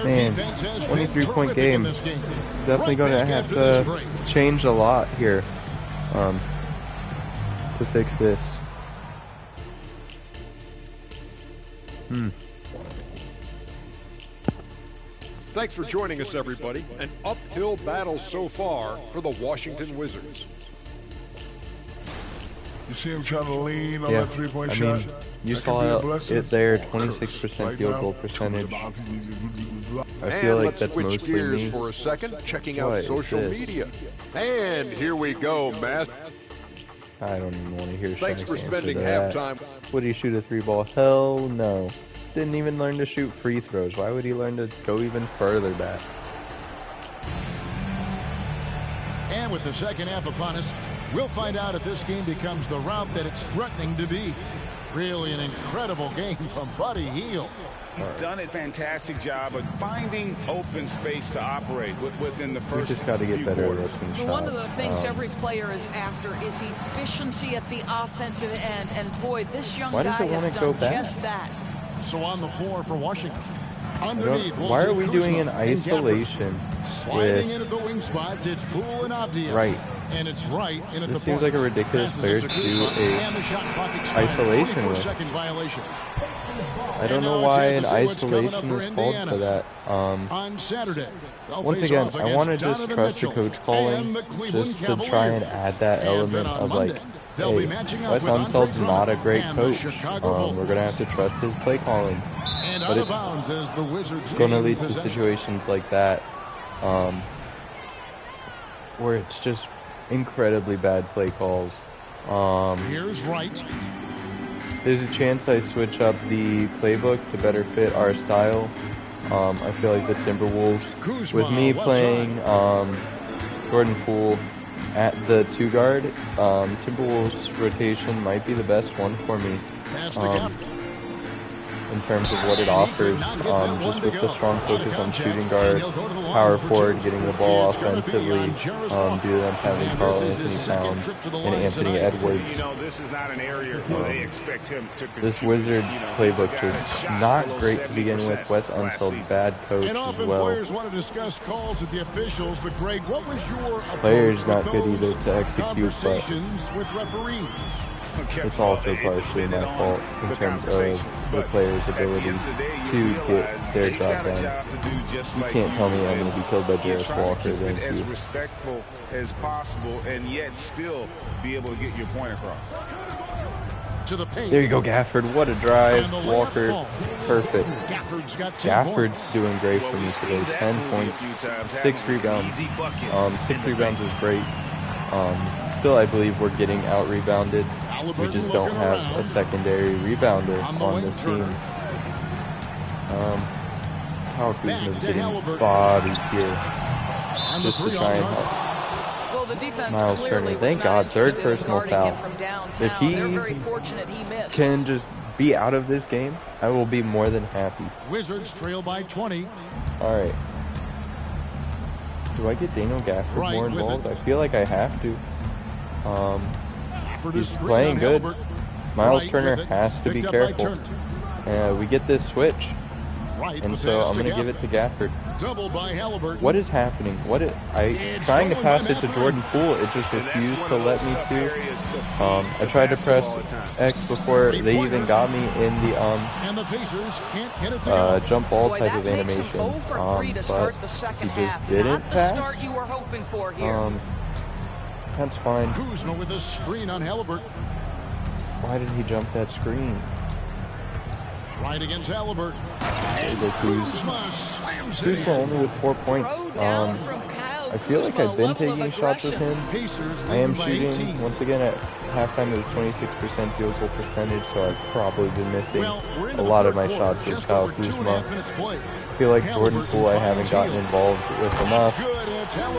Man, 23-point game. Definitely gonna have to change a lot here to fix this. Thanks for joining us, everybody. An uphill battle so far for the Washington Wizards. You see him trying to lean on Yeah, that three-point I shot? mean, you That could saw be a blessing it there, or a 26% curse. field Right goal now, percentage. I And feel like let's that's switch mostly gears me. for a second, checking out What is social this? media. And here we go, Matt. I don't even want to hear Thanks Shaq's for answer spending to that. halftime. Would he shoot a 3-ball? Hell no. Didn't even learn to shoot free throws. Why would he learn to go even further back? And with the second half upon us, we'll find out if this game becomes the route that it's threatening to be. Really an incredible game from Buddy Hield. He's done a fantastic job of finding open space to operate within the We first just got to get few better at quarters. open shots. One of the things every player is after is efficiency at the offensive end. And boy, this young Why guy does it has wanna go done back? just that. So on the floor for Washington. Underneath, we'll Why see are we doing an Kuzma and Gafford. isolation Sliding with into the wing spots, it's Poole and Avdia. right? And it's right in at This the seems point. like a ridiculous player to do And the shot clock expired. isolation with. 24-second violation. I don't know why an isolation is called for that. On Saturday, Once again, I want to just trust the coach calling, just to try and add that element of like, hey, Wes Unseld's not a great coach. We're going to have to trust his play calling. But it's going to lead to situations like that, where it's just incredibly bad play calls. Here's right. There's a chance I switch up the playbook to better fit our style. I feel like the Timberwolves, with me playing Jordan Poole at the 2 guard, Timberwolves rotation might be the best one for me. In terms of what it offers, just with the strong focus on shooting guard, power forward, getting the ball offensively, due to them having Karl Anthony Towns and Anthony Edwards. This is not an area where they expect him to this Wizards playbook is not great to begin with. Wes Unseld, bad coach as well. Players want to discuss calls with the officials, but Greg, what was your players not good either to execute, but with referees? it's also partially my fault in terms of the players' ability to get their job done. You can't tell me I'm going to be killed by Jarris Walker. Thank you. As respectful as possible, and yet still be able to get your point across. There you go, Gafford. What a drive. Walker, perfect. Gafford's doing great for me today. 10 points, 6 rebounds. 6 rebounds is great. Still, I believe we're getting out-rebounded. We just don't have a secondary rebounder on this team. Kyle Kuzma's getting bodied here just to try and help. Well, the defense Miles Turner, thank God, 3rd personal foul. If he can just be out of this game, I will be more than happy. Wizards trail by 20. All right. Do I get Daniel Gafford more involved? I feel like I have to. He's playing good. Miles Turner has to be careful. We get this switch. And so I'm going to give it to Gafford. What is happening? Trying to pass it to Jordan Poole, it just refused to let me to. I tried to press X before they even got me in the jump ball type of animation. But he just didn't pass. That's fine. Kuzma with a screen on Halliburton. Why did he jump that screen? Right against Halliburton. Kuzma only with 4 points. I feel like I've been taking shots with him. I am shooting. Once again, at halftime it was 26% field goal percentage, so I've probably been missing a lot of my shots with Kyle Kuzma. I feel like Jordan Poole I haven't gotten involved with enough.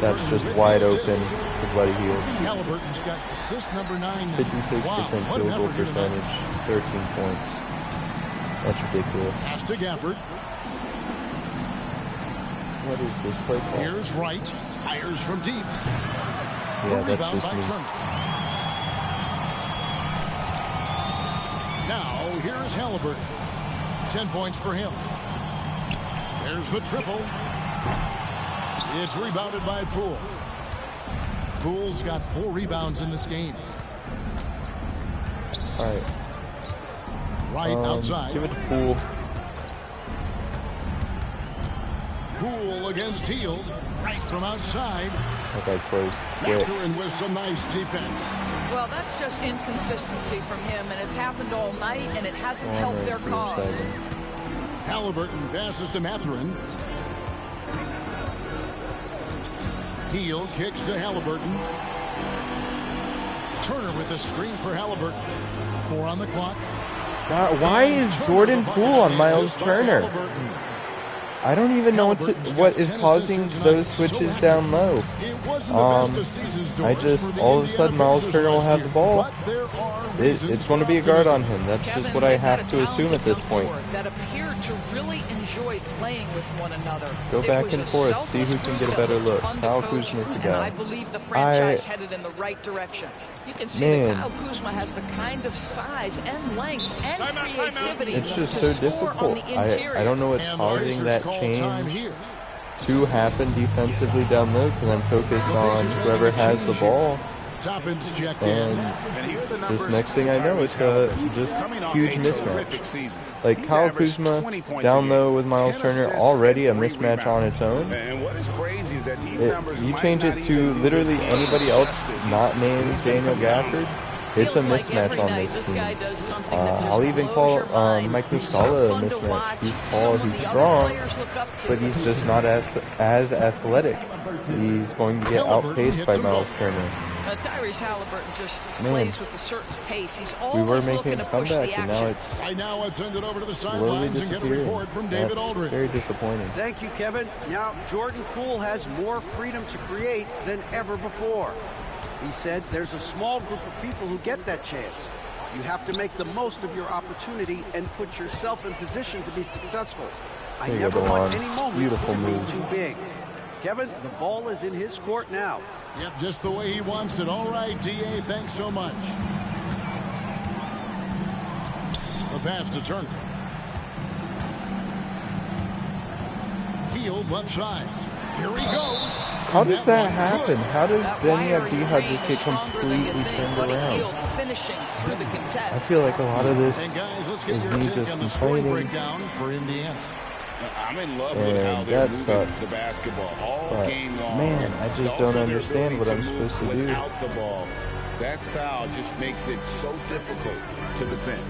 That's just wide open for Buddy Hield. 56% field goal percentage, 13 points. That's ridiculous. Pass to Gafford. What is this play call? Here's right. Fires from deep. Yeah, that's just me. Now, here's Halliburton. 10 points for him. There's the triple. It's rebounded by Poole. Poole's got 4 rebounds in this game. All right. Right outside. Give it to Poole. Poole against Hield. Right from outside. Okay, closed. Catherine with some nice defense. Well, that's just inconsistency from him, and it's happened all night, and it hasn't helped their cause. Halliburton passes to Mathurin. Hield kicks to Halliburton. Turner with the screen for Halliburton. 4 on the clock. Why is Jordan Poole on Miles Turner? I don't even know what is causing those switches down low. I just, all of a sudden, Miles Turner will have the ball. It's going to be a guard on him. That's just what I have to assume at this point. That appeared to really enjoy playing with one another. Go back and forth, see who can get a better look. Kyle Kuzma's the guy. I believe the franchise headed in the right direction. You can see that Kyle Kuzma has the kind of size and length and creativity. It's just so difficult. I don't know what's causing that change to happen defensively down low because I'm focused on whoever has the ball. Toppin's checked in. And this next thing I know, it's a just huge mismatch. Like Kyle Kuzma down low with Miles Turner, already a mismatch on its own. And what is crazy is that these numbers You change it to literally anybody else not named Daniel Gafford, it's a mismatch on this team. I'll even call Mike Muscala a mismatch. He's tall, he's strong, but he's just not as athletic. He's going to get outpaced by Miles Turner. Tyrese Halliburton just plays with a certain pace. He's We were always making looking a to push the comeback, and now action. it's Right now, let's send it over to the slowly sidelines and get a disappearing. report from David That's Aldridge. very disappointing. Thank you, Kevin. Now, Jordan Poole has more freedom to create than ever before. He said there's a small group of people who get that chance. You have to make the most of your opportunity and put yourself in position to be successful. I There you never go, want Delon. any moment Beautiful to move. be too big. Kevin, the ball is in his court now. Yep, just the way he wants it. All right, D.A., thanks so much. The pass to Turner. Healed left side. Here he goes. How does that one happen? good. How does That Daniel wiry Diha frame just is get stronger than you completely think. turned Buddy around? Hield finishing through the contest. I feel like a lot of this And guys, let's get is your me take just on the scoring complaining. breakdown for Indiana. I'm in love with And how they're that moving sucks. the basketball all But, game long. man, I just Also don't their understand what ability I'm move supposed to do. without the ball. That style just makes it so difficult to defend.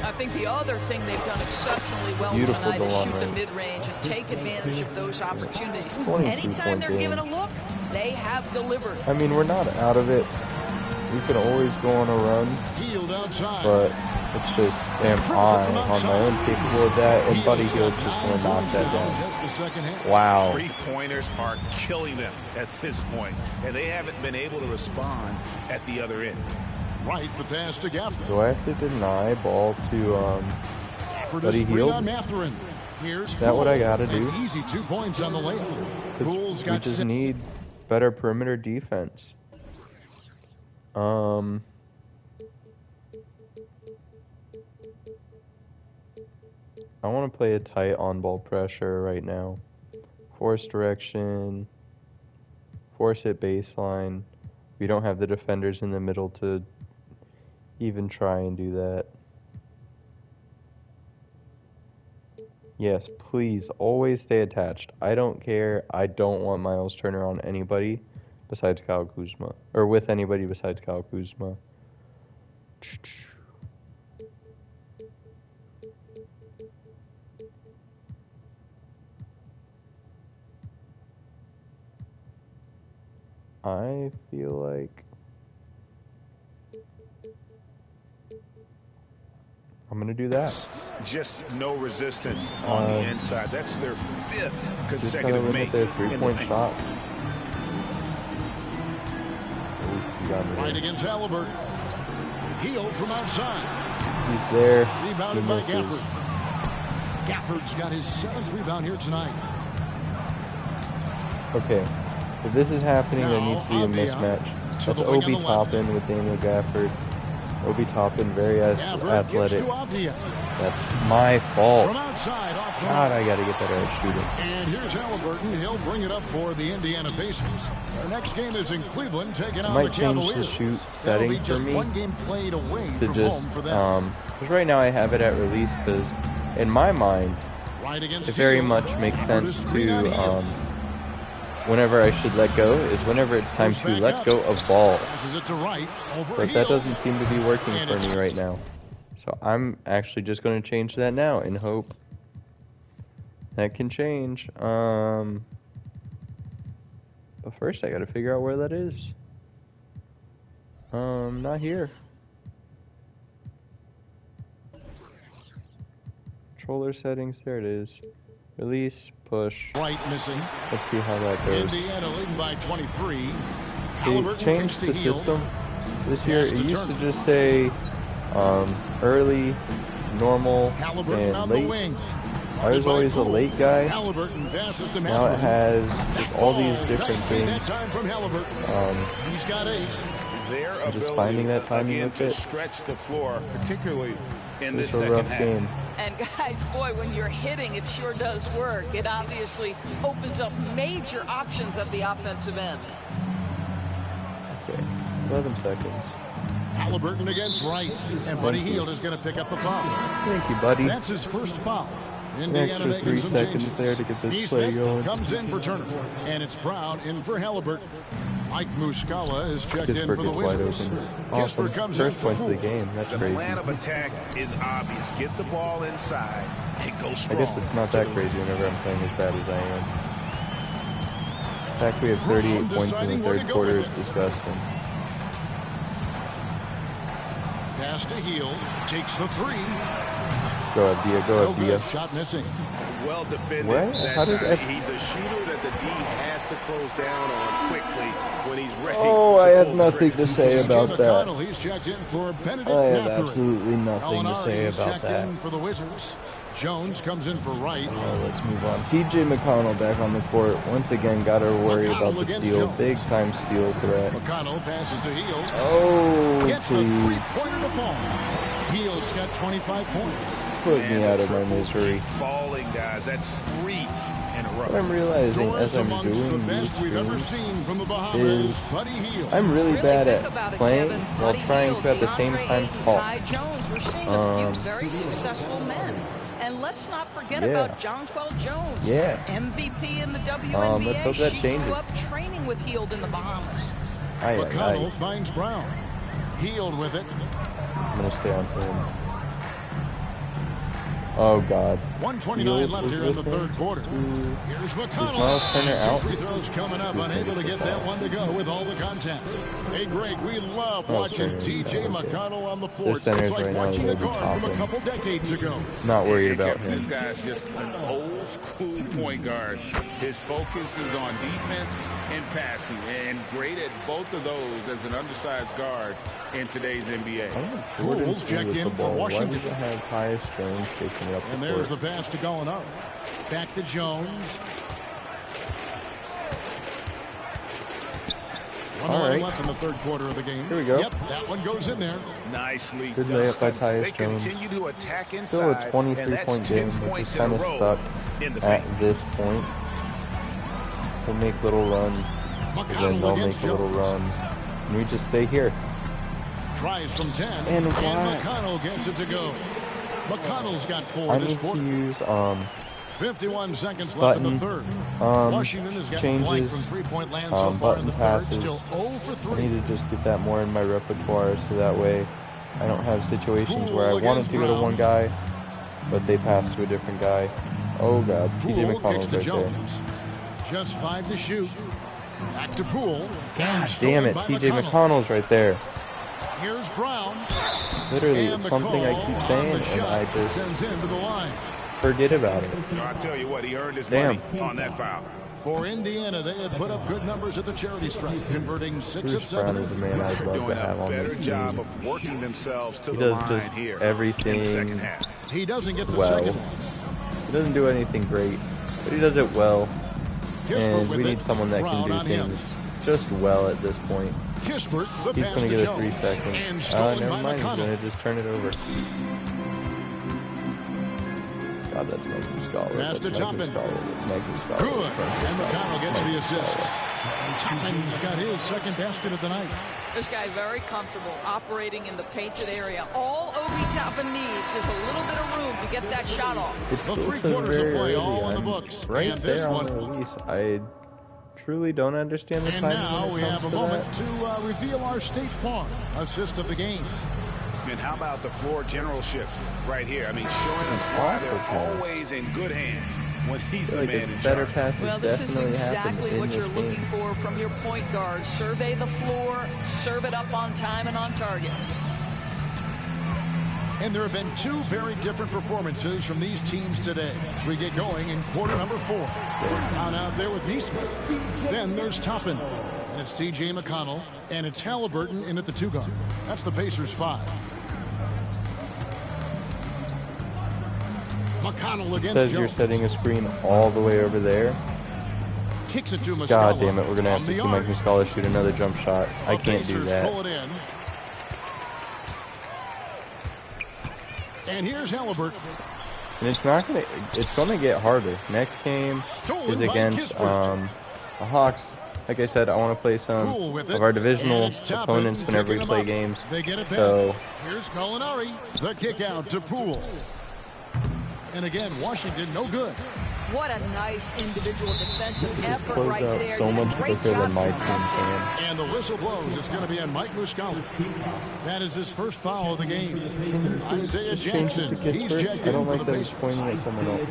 I think the other thing they've done exceptionally well Beautiful tonight is Delon shoot the Wright. mid-range and take advantage of those opportunities. 22 Anytime they're point given a game. look, they have delivered. I mean, we're not out of it. We can always go on a run, Healed outside. but it's just, am I on my own capable of that? And Buddy Hield's just going to knock that down. Just the second half. Wow. Three-pointers are killing them at this point, and they haven't been able to respond at the other end. Right, the pass to Gafford. Do I have to deny ball to Gafford Buddy is free Hield? on Mathurin. Here's Is that what I Poole. gotta do? An easy 2 points on the layup. Poole's We got just 6. need better perimeter defense. I want to play a tight on-ball pressure right now. Force direction, force it baseline. We don't have the defenders in the middle to even try and do that. Yes, please, always stay attached. I don't care. I don't want Miles Turner on anybody besides Kyle Kuzma. Or with anybody besides Kyle Kuzma. I feel like I'm going to do that. Just no resistance on the inside. That's their 5th Just kind of consecutive limit make their in the three-point paint. shots. Ooh, you got me Right there. against Halliburton. Healed from outside. He's there. Rebounded He by misses. Gafford. Gafford's got his 7th rebound here tonight. Okay. If this is happening, there needs to be a Avia mismatch. to That's the wing Obi on the left. Toppin with Daniel Gafford. Obi Toppin, very Gafford athletic. gives to Avia. That's my fault. From outside, off the God, mark. I got to get better at shooting. And here's Halliburton. He'll bring it up for the Indiana Pacers. Our next game is in Cleveland, taking on the Might change the Cavaliers. shoot That'll be setting just for me one game played away to from just, home for them. because right now I have it at release because in my mind, Right against it very Hield. much makes Gafford sense is 3 on Hield. to, whenever I should let go is whenever it's time Goes to back let up. go of ball. Passes it to right. Over But Hield. that doesn't seem to be working And for it's- me right now. So I'm actually just going to change that now and hope that can change. But first I got to figure out where that is. Not here. Controller settings, there it is. Release, push. Right missing. Let's see how that goes. Indiana leading by 23. They Halliburton changed kicks the to Hield. system this year. Pass It to used Turner. to just say early, normal, Halliburton and on the late. wing. I was always a late guy. Halliburton passes to Now it Mathurin. has just all these Falls different nicely that things. time from Halliburton. He's got 8. their just ability finding that timing again with to it. stretch the floor, particularly in this It's a second rough half. game. And guys, boy, when you're hitting, it sure does work. It obviously opens up major options at the offensive end. Okay, 11 seconds. Halliburton against Wright. And Buddy Hield is going to pick up the foul. Thank you, buddy. That's his first foul. An Indiana extra making 3 some seconds changes. there to get this play Smith going. comes in for Turner. And it's Brown in for Halliburton. Mike Muscala is checked in Kispert for the gets wide Wizards. open. Awesome. Kispert comes in First for points of the Poole. game. That's The crazy. plan of attack is obvious. Get the ball inside and go I strong. guess it's not that crazy whenever I'm playing as bad as I am. The fact we have 38 points in the third quarter is disgusting. Pass to Hield. Takes the three. Go up, Dia. Go No up, Dia. good. Shot missing. Well defended. What? That How does time. that- He's a shooter that the D has to close down on quickly when he's ready. Oh, to I have pull the nothing trigger. to say TJ about that. McConnell, he's checked in for Benedict I have Mathurin. absolutely nothing to Gallinari say is about checked that. in for the Wizards. Jones comes in for Wright. Let's move on. TJ McConnell back on the court. Once again, got to worry McConnell about the against steal. Jones. Big time steal threat. McConnell passes to Hield. Oh, Gets the please. three-pointer to fall. Hield's got 25 points. Put And me the out of my triples misery. keep falling, guys. That's 3 in a row. What I'm realizing Scores as I'm amongst the doing these best we've ever streams seen from the Bahamas. is Buddy Hield. I'm really bad think at about it, playing Kevin. while Buddy trying Hield, to at the same DeAndre time Ayton, talk. Ty Jones. We're seeing a few very successful men. And let's not forget Yeah. about Jonquel Jones. Yeah. MVP in the WNBA. let's hope that she changes. grew up training with Hield in the Bahamas. McConnell finds Brown. Hield with it. I'm going to stay on him. Oh, God. 129 Hield left is here in the with him. third quarter. Here's McConnell. Miles Turner Two out? free throws coming up, unable to get that one to go with all the contact. Hey, Greg, we love Miles watching Turner, TJ okay. McConnell on the floor. This center's It's like right now watching a maybe guard from a popping. couple decades ago. Not worried about This him. guy's just an old school point guard. His focus is on defense and passing, and great at both of those as an undersized guard in today's NBA. Poole's Jordan's checked with in the for ball. Why Washington. does it have Tyus Jones taking it up And the there's court? the pass to Gallinari. Back to Jones. One All right. left in the third quarter of the game. Here we go. Yep, that one goes in there. Nicely Good done. layup by Tyus They Jones. continue to attack inside, Still a and 23-point that's game, 10 which points is in a kind of row stuck in the at paint. this point. We'll make little runs, and then McConnell they'll make against a little Jones. run. And we just stay here. Tries from 10. And why? McConnell gets it to go. McConnell's got 4 I this need to quarter. use 51 seconds left in the third. Washington has gotten blank changes, from three-point land so far in the button third. passes. Still 0 for I 3. need to just get that more in my repertoire so that way I don't have situations where I wanted against to go to Brown. one guy, but they pass to a different guy. Oh, God. TJ Poole kicks McConnell's to right there. Jones. Just 5 to shoot. Back to Poole. God damn it. TJ McConnell's right there. Here's Brown. Literally, And it's the something I call keep on saying, the and shot I just sends him to the line. forget about it. I'll tell you what, he earned his Damn. money on that foul. For Indiana, they had put up good numbers at the charity stripe, converting 6 of Bruce Brown 7. is a man I'd They're love doing to have a on better this job team. of working themselves to He the does line just here in everything the second half. He doesn't get the well. second one. He doesn't do anything great, but he does it well. Kispert And with we it. need someone that Brown can on do him. things just well at this point. Kispert, the He's pass going to to get a Jones. 3 second. And stolen Never by mind, he's McConnell. going to just turn it over. God, that's Mike Muscala. Pass That's to Mike Toppin. Muscala. That's Mike Muscala. Good. That's Mike And Muscala. McConnell gets Mike the assist. Muscala. Toppin's got his second basket of the night. This guy very comfortable operating in the painted area. All Obi Toppin needs is a little bit of room to get that shot off. It The still 3 says quarters of very play early. all on the I'm books. right And this there on one. the release. I truly don't understand the And timing now when we it have a comes to moment that. to reveal our State Farm assist of the game. And how about the floor generalship right here? I mean, showing us why Awful they're pass. always in good hands when he's I feel the like man a in better charge. passes Well, this is definitely happen exactly in what this you're game. looking for from your point guard. Survey the floor, serve it up on time and on target. And there have been 2 very different performances from these teams today as we get going in quarter number 4. Brown out there with Nesmith. Then there's Toppin. And it's TJ McConnell. And it's Halliburton in at the 2 guard. That's the Pacers 5. McConnell It against says you're Jones. setting a screen all the way over there. Kicks it to Muscala. God damn it, we're gonna have to From see the Mike arc. Muscala shoot another jump shot. I The can't do Pacers that. pull it in. And here's Halliburton. And it's gonna get harder. Next game Stolen is by against Kispert. the Hawks. Like I said, I want to play some Cool with it. of our divisional And it's Toppin opponents whenever we picking play them up. games. They get it back. So Here's Culinari. The kick out to Poole. And again, Washington no good. What a nice individual defensive effort close right out there. so Did a much great quicker job than my team contesting. can. And the whistle blows. It's going to be on Mike Muscala. That is his first foul of the game. Isaiah Just change it Jackson. to He's Kispert. checked I don't in for like the that it's Pacers. pointing at someone else.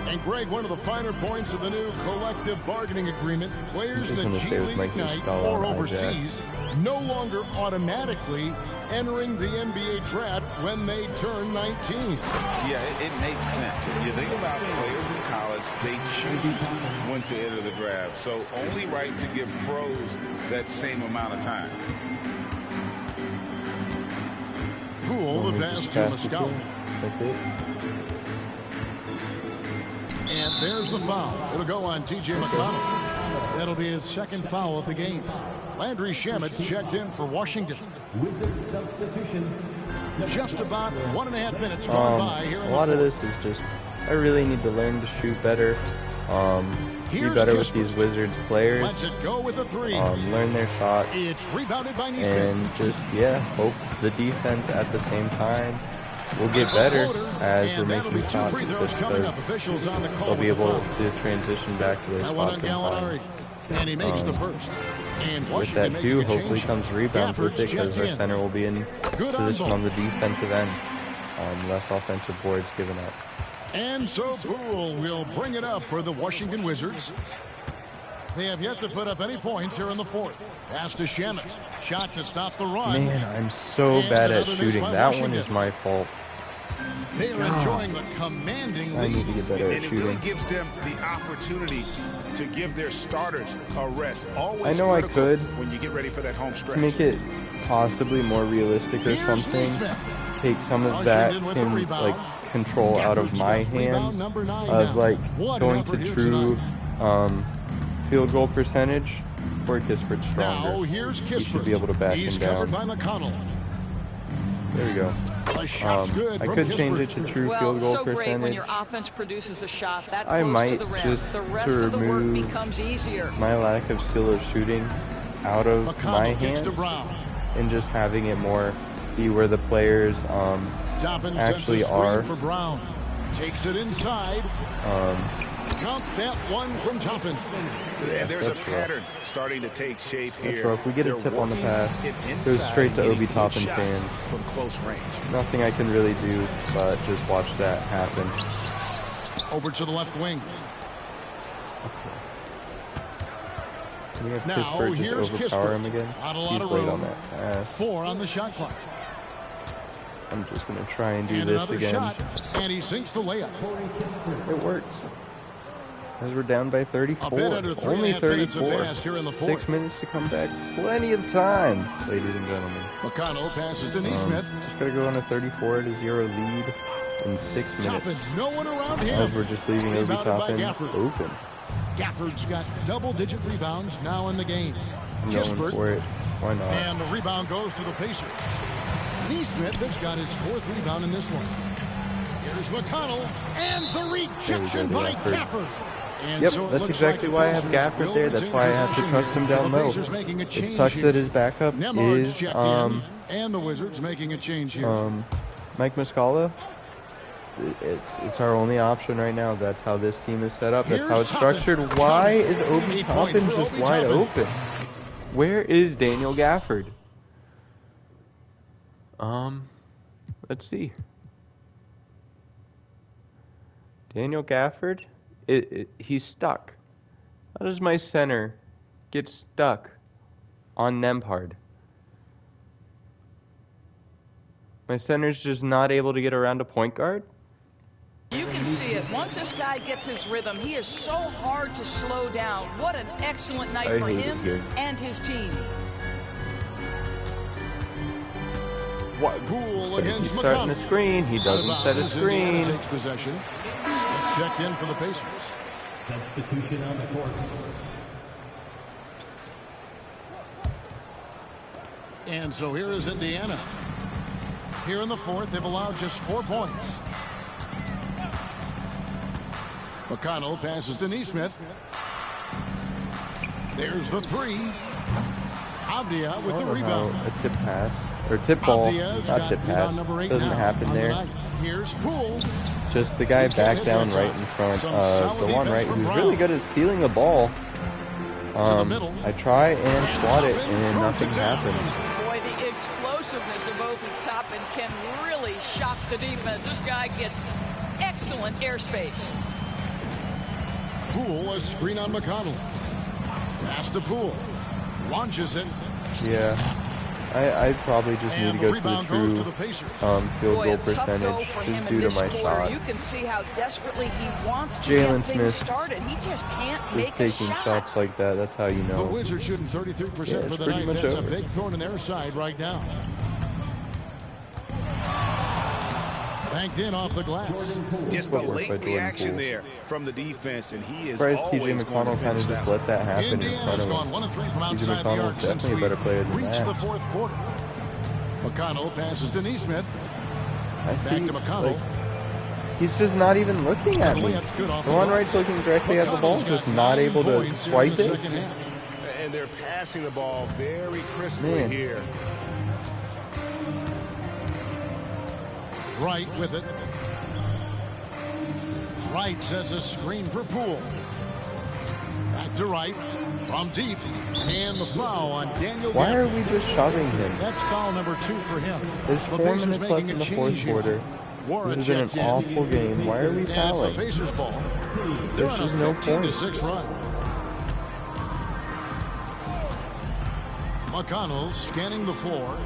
And Greg, one of the finer points of the new collective bargaining agreement, players in Just the gonna G stay with League Mike Ignite Muscala or on overseas no longer automatically entering the NBA draft when they turn 19. Yeah, it makes sense. If you think about players in college, they choose when to enter the draft. So only right to give pros that same amount of time. Poole, the pass to Muscala. That's it. And there's the foul. It'll go on T.J. McConnell. That'll be his second foul of the game. Landry Shamit's checked in for Washington. Just about 1.5 minutes gone by here in A the lot of fourth. this is just, I really need to learn to shoot better. Be Here's better with Kispert. these Wizards players. Lets it go with a three. Learn their shots. It's rebounded by Neesmith. And just, yeah, hope the defense at the same time will get better as we're And that'll making be two shots, free throws just coming because up. Officials on the call they'll be with the able foul. to transition back to their That one on spots in time. Gallinari. And he makes the first. And With Washington that too, making a hopefully change. comes rebounds with it Gafford's because checked our in. center will be in Good on position both. on the defensive end. Less offensive boards given up. And so Poole will bring it up for the Washington Wizards. They have yet to put up any points here in the fourth. Pass to Shamet. Shot to stop the run. Man, I'm so And bad at another miss shooting. by That one Washington. is my fault. They are enjoying the commanding I need to lead. get better at And it really shooting. gives them the opportunity to give their starters a rest. Always I know I critical could when you get ready for that home stretch. Oh, Make it possibly more realistic or Here's something. Neesmith. Take some of that Washington with the in, rebound. like, control out of Gafford's my got rebound hands number 9 of now. like What an going effort to here true tonight. field goal percentage. Where Kispert's Now stronger. here's He should Kispert. be able to back He's him covered down. by McConnell. There we go. The shot's good I from could change Kispert. it to true Well, field goal so great when percentage. your offense produces a shot that I close might to the rim. just The rest to of the work remove becomes easier. my lack of skill of shooting out of my McConnell kicks hands to Brown. and just having it more be where the players Toppin actually sends a screen are. for Brown. Takes it inside. Count that one from Toppin. And there's a that's rough. pattern starting to take shape That's here. rough. We get a They're tip on the working pass. it Goes inside, straight to getting Obi good Toppin shots fans. from close range. Nothing I can really do but just watch that happen. Over to the left wing. Can we have Now, Kispert here's just overpower Kispert. him again? Not a lot He's of late room. on that pass. 4 on the shot clock. I'm just going to try and do And this another again. shot. And he sinks the layup. It works. As we're down by 34. A bit under 3.5 Only minutes have 34. passed here in the 6 fourth. minutes to come back. Plenty of time, ladies and gentlemen. McConnell passes to Neesmith. Just got to go on a 34-0 lead in 6 Toppin, minutes. no one around As him. we're just leaving Obi Rebounded by Toppin Gafford. open. Gafford's got double-digit rebounds now in the game. I'm going Kispert. for it. Why not? And the rebound goes to the Pacers. Neesmith has got his 4th rebound in this one. Here's McConnell. And the rejection to by Gafford. Gafford. And Yep, so it that's looks exactly like why I the have Pacers Gafford will there. That's retain why I have to possession trust here. him down The low. Pacers making a It change sucks here. that his backup Nemhard's is checked in, and the Wizards making a change here. Mike Muscala. It's our only option right now. That's how this team is set up. That's how Here's it's structured. Toppin. Why is 8 Obi point Toppin for just Obi wide Toppin. open? Where is Daniel Gafford? Let's see. Daniel Gafford, he's stuck. How does my center get stuck on Nemhard? My center's just not able to get around a point guard? You can see it. Once this guy gets his rhythm, he is so hard to slow down. What an excellent night I for hate it him here. and his team. Poole Says against he's starting McConnell. a screen. He doesn't Out of set a bounds, Indiana screen. takes possession. checked in for the Pacers. Substitution on the court. And so here is Indiana. Here in the fourth, they've allowed just 4 points. McConnell passes to Neesmith. There's the three. Avdia with the rebound. A tip pass or tip ball, Avdia's not got tip pass. rebound number 8 Doesn't now happen on the there. night. Here's Poole. Just the guy He can't back hit down that right time. in front Some of solid the one right defense from who's Brown. really good at stealing the ball. To the middle. I try and swat it Toppin and throws nothing it down. happened. Boy, the explosiveness of Obi Toppin can really shock the defense. This guy gets excellent airspace. Poole, a screen on McConnell. Pass to Poole. Launches it. Yeah, I probably just need And to the go rebound to the goes true to the Pacers. field Boy, goal a tough goal percentage for just him due in to this my quarter. shot. You can see how desperately he wants to Jalen get things Smith started. He just can't Just make a taking shot. shots like that, that's how you The know. Wizards shooting 33% Yeah, for it's the pretty night. much That's over. a big thorn in their side right now. Banked in off the glass. Just a Footwork by late Jordan reaction Poole. there from the defense, and he is Surprised always TJ going to McConnell kind finish of that just one. let that happen in front Indiana's of gone him. 1 of 3 from TJ outside the McConnell's arc since definitely we a better player than reached that. the fourth quarter. McConnell passes to Neesmith. I Back see, to McConnell. like, he's just not even looking at The me. layup's good off The the one glass. right's looking directly at the ball, McConnell's just got not 9 able to points here in swipe the it. second half. And they're passing the ball very crisply Man. here. Wright with it. Wright sets a screen for Poole. Back to Wright from deep. And the foul on Daniel Why are Gafford. we just shoving him? That's foul number 2 for him. There's The 4 Pacers minutes left making in a the fourth change here. quarter. Warren This has been checked an in. awful game. Why are we And it's the fouling? Pacers ball. They're There's on a just no 15-6 run. McConnell scanning the floor.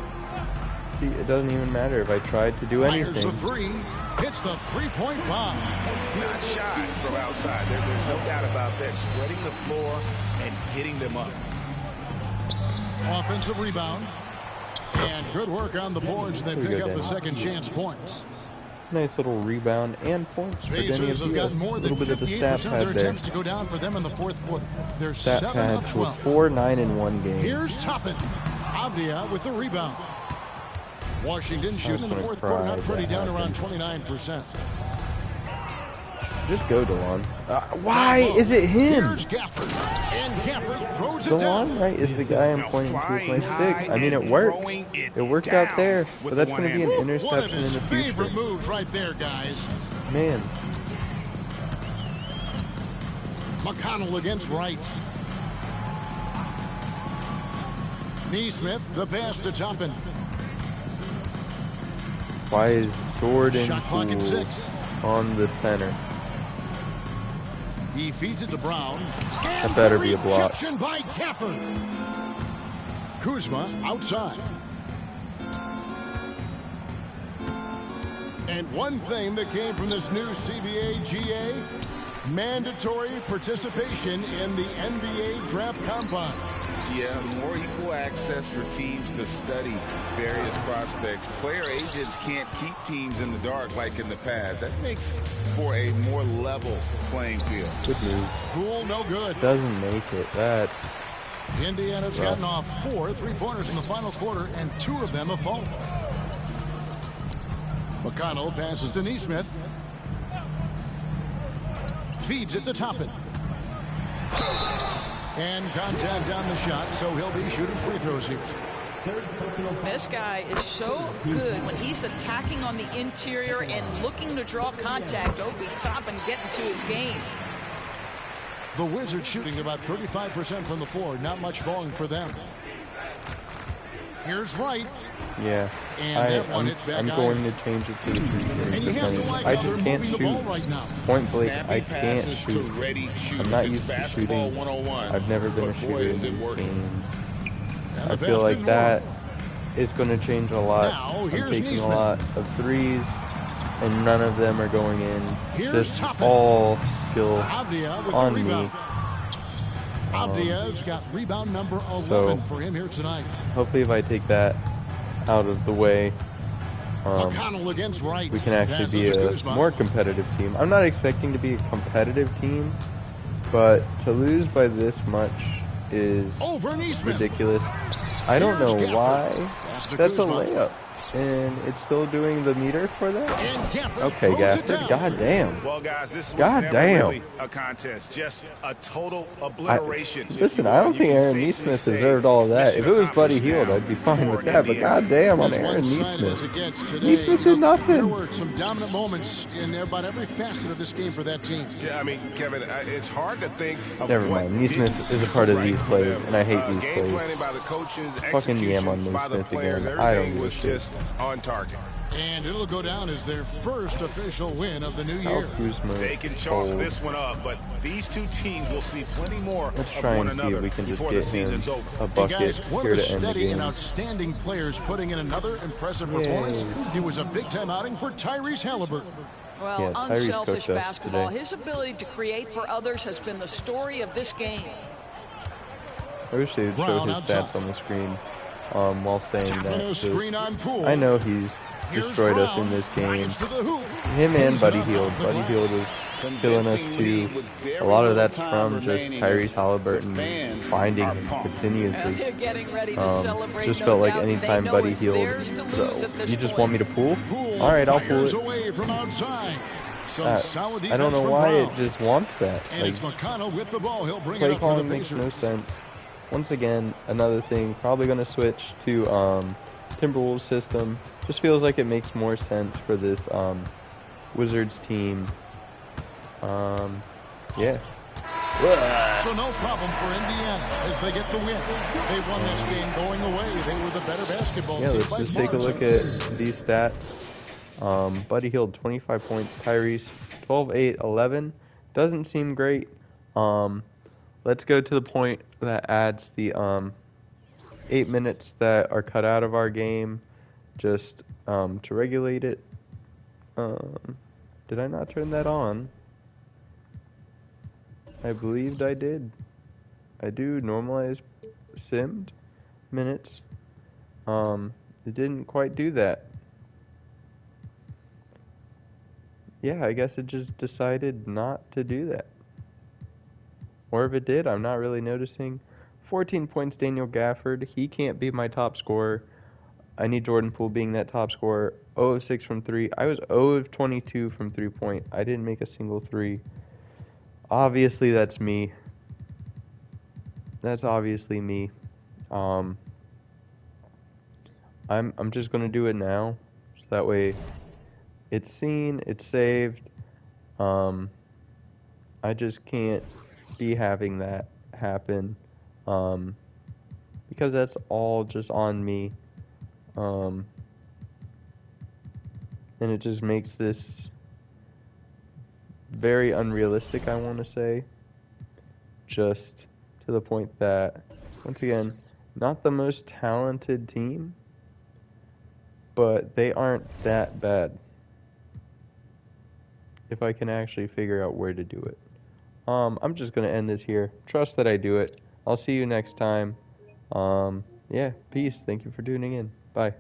See, it doesn't even matter if I tried to do Fires anything. the three. Hits the three-point bomb. Not shy from outside. There's no doubt about that. Spreading the floor and getting them up. Offensive rebound. And good work on the boards. They Pretty pick good up the day. second chance points. Nice little rebound and points for Denny Pacers have Avila. gotten A more little than bit of the 58% stat of their pad there. attempts to go down for them in the fourth quarter. They're Stat 7 pad of to 12. 4-9 in one game. Here's Toppin. Avdia with the rebound. Washington shooting in the gonna fourth quarter, cry not if pretty, that down around happened. 29%. Just go, DeLon. Why is it him? Here's Gafford. And Gafford throws it down. DeLon, right, is the guy I'm Now pointing to with my flying high stick. I mean, it and works. throwing It worked down out there, with but that's the going to be an one-hander. One of interception in his the future. favorite moves right there, guys. Man, McConnell against Wright. Neesmith, the pass to Toppin. why is Jordan Shot clock at Poole 6. on the center? He feeds it to Brown. That better be a block. Rejection by Gafford. Kuzma outside. And one thing that came from this new CBA GA, mandatory participation in the NBA Draft Combine. Yeah, more equal access for teams to study various prospects. Player agents can't keep teams in the dark like in the past. That makes for a more level playing field. Good move. Poole, no good. Doesn't make it. That Indiana's gotten off 4 3-pointers in the final quarter, and 2 of them have fallen. McConnell passes to Neesmith. Feeds it to Toppin. And contact on the shot, so he'll be shooting free throws here. This guy is so good when he's attacking on the interior and looking to draw contact. Obi Toppin getting to his game. The Wizards shooting about 35% from the floor. Not much falling for them. Here's Wright. Yeah, And that one hits back I'm iron. going to change it to the free And you throws have to because like I how they're just can't moving the ball shoot. right now. Point blank, I Snappy can't passes to shoot. ready shooters. I'm not It's used to basketball shooting. 101. I've never been a But boy, shooter in is it these working. games. And I the feel pass like to that is going to change a lot. Now, I'm here's taking Neesmith. a lot of threes, and none of them are going in. Here's Just Toppin. all skill Avdia with on the me. rebound. Avdia's got rebound number 11 for him here tonight. Hopefully if I take that out of the way, McConnell against Wright. we can actually be a more competitive team. I'm not expecting to be a competitive team, but to lose by this much is ridiculous. I don't know why. That's a layup. And it's still doing the meter for that? Okay, Gafford. God damn. Well, guys, this was God never damn. really a contest, just a total obliteration. Listen, I don't think Aaron Neesmith deserved all of that. If it was Buddy Hield, I'd be fine with that. But god damn on Aaron Neesmith. Neesmith did nothing. There were some dominant moments in about every facet of this game for that team. Yeah, I mean, Kevin, it's hard to think of Never mind. Neesmith is a part of these plays, and I hate these game plays. planning by the coaches, Fucking yam on by the Neesmith players, again. I don't everything give a was shit. just on target. And it'll go down as their first official win of the new Kyle year. Kuzma, They can chalk cold. this one up, but these two teams will see plenty more Let's of try one and see another if we can just before the get him season's over. a Hey bucket guys, one of here the to end the steady and game. outstanding players putting in another impressive performance. It was a big-time outing for Tyrese Halliburton. Well, Yeah, Tyrese unselfish cooked us basketball. today. His ability to create for others has been the story of this game. I wish they would show Brown his outside. stats on the screen while saying Tapping that. a 'cause screen on Poole. I know he's Here's destroyed us Brown. in this game. Drives to the hoop. Him and Lays it Buddy up Hield. off the Buddy glass. Hield is killing us too. A lot of that's from just Tyrese Halliburton finding him And continuously. they're getting ready to celebrate. Just no felt like doubt. They anytime know Buddy it's Hield, theirs to lose at this you just point. want me to pull? Poole All right, I'll pull fires it. away from outside. Some Uh, solid I don't defense know from why Brown. it just wants that. And Like, it's McConnell with the ball. He'll bring it play up for the calling makes Pacers. no sense. Once again, another thing, probably going to switch to Timberwolves system. Just feels like it makes more sense for this Wizards team. Yeah. So no problem for Indiana as they get the win. They won this game going away. They were the better basketball Yeah, team let's by just far. take a look at these stats. Buddy Hield, 25 points. Tyrese, 12, 8, 11. Doesn't seem great. Let's go to the point that adds the 8 minutes that are cut out of our game just to regulate it. Did I not turn that on? I believed I did. I do normalize simmed minutes. It didn't quite do that. Yeah, I guess it just decided not to do that. Or if it did, I'm not really noticing. 14 points, Daniel Gafford. He can't be my top scorer. I need Jordan Poole being that top scorer. 0 of 6 from 3. I was 0 of 22 from 3-point. I didn't make a single 3. Obviously, that's me. That's obviously me. I'm just gonna do it now, so that way it's seen, it's saved. I just can't be having that happen, because that's all just on me. And it just makes this very unrealistic, I want to say. Just to the point that, once again, not the most talented team, but they aren't that bad. If I can actually figure out where to do it. I'm just going to end this here. Trust that I do it. I'll see you next time. Yeah, peace. Thank you for tuning in. Bye.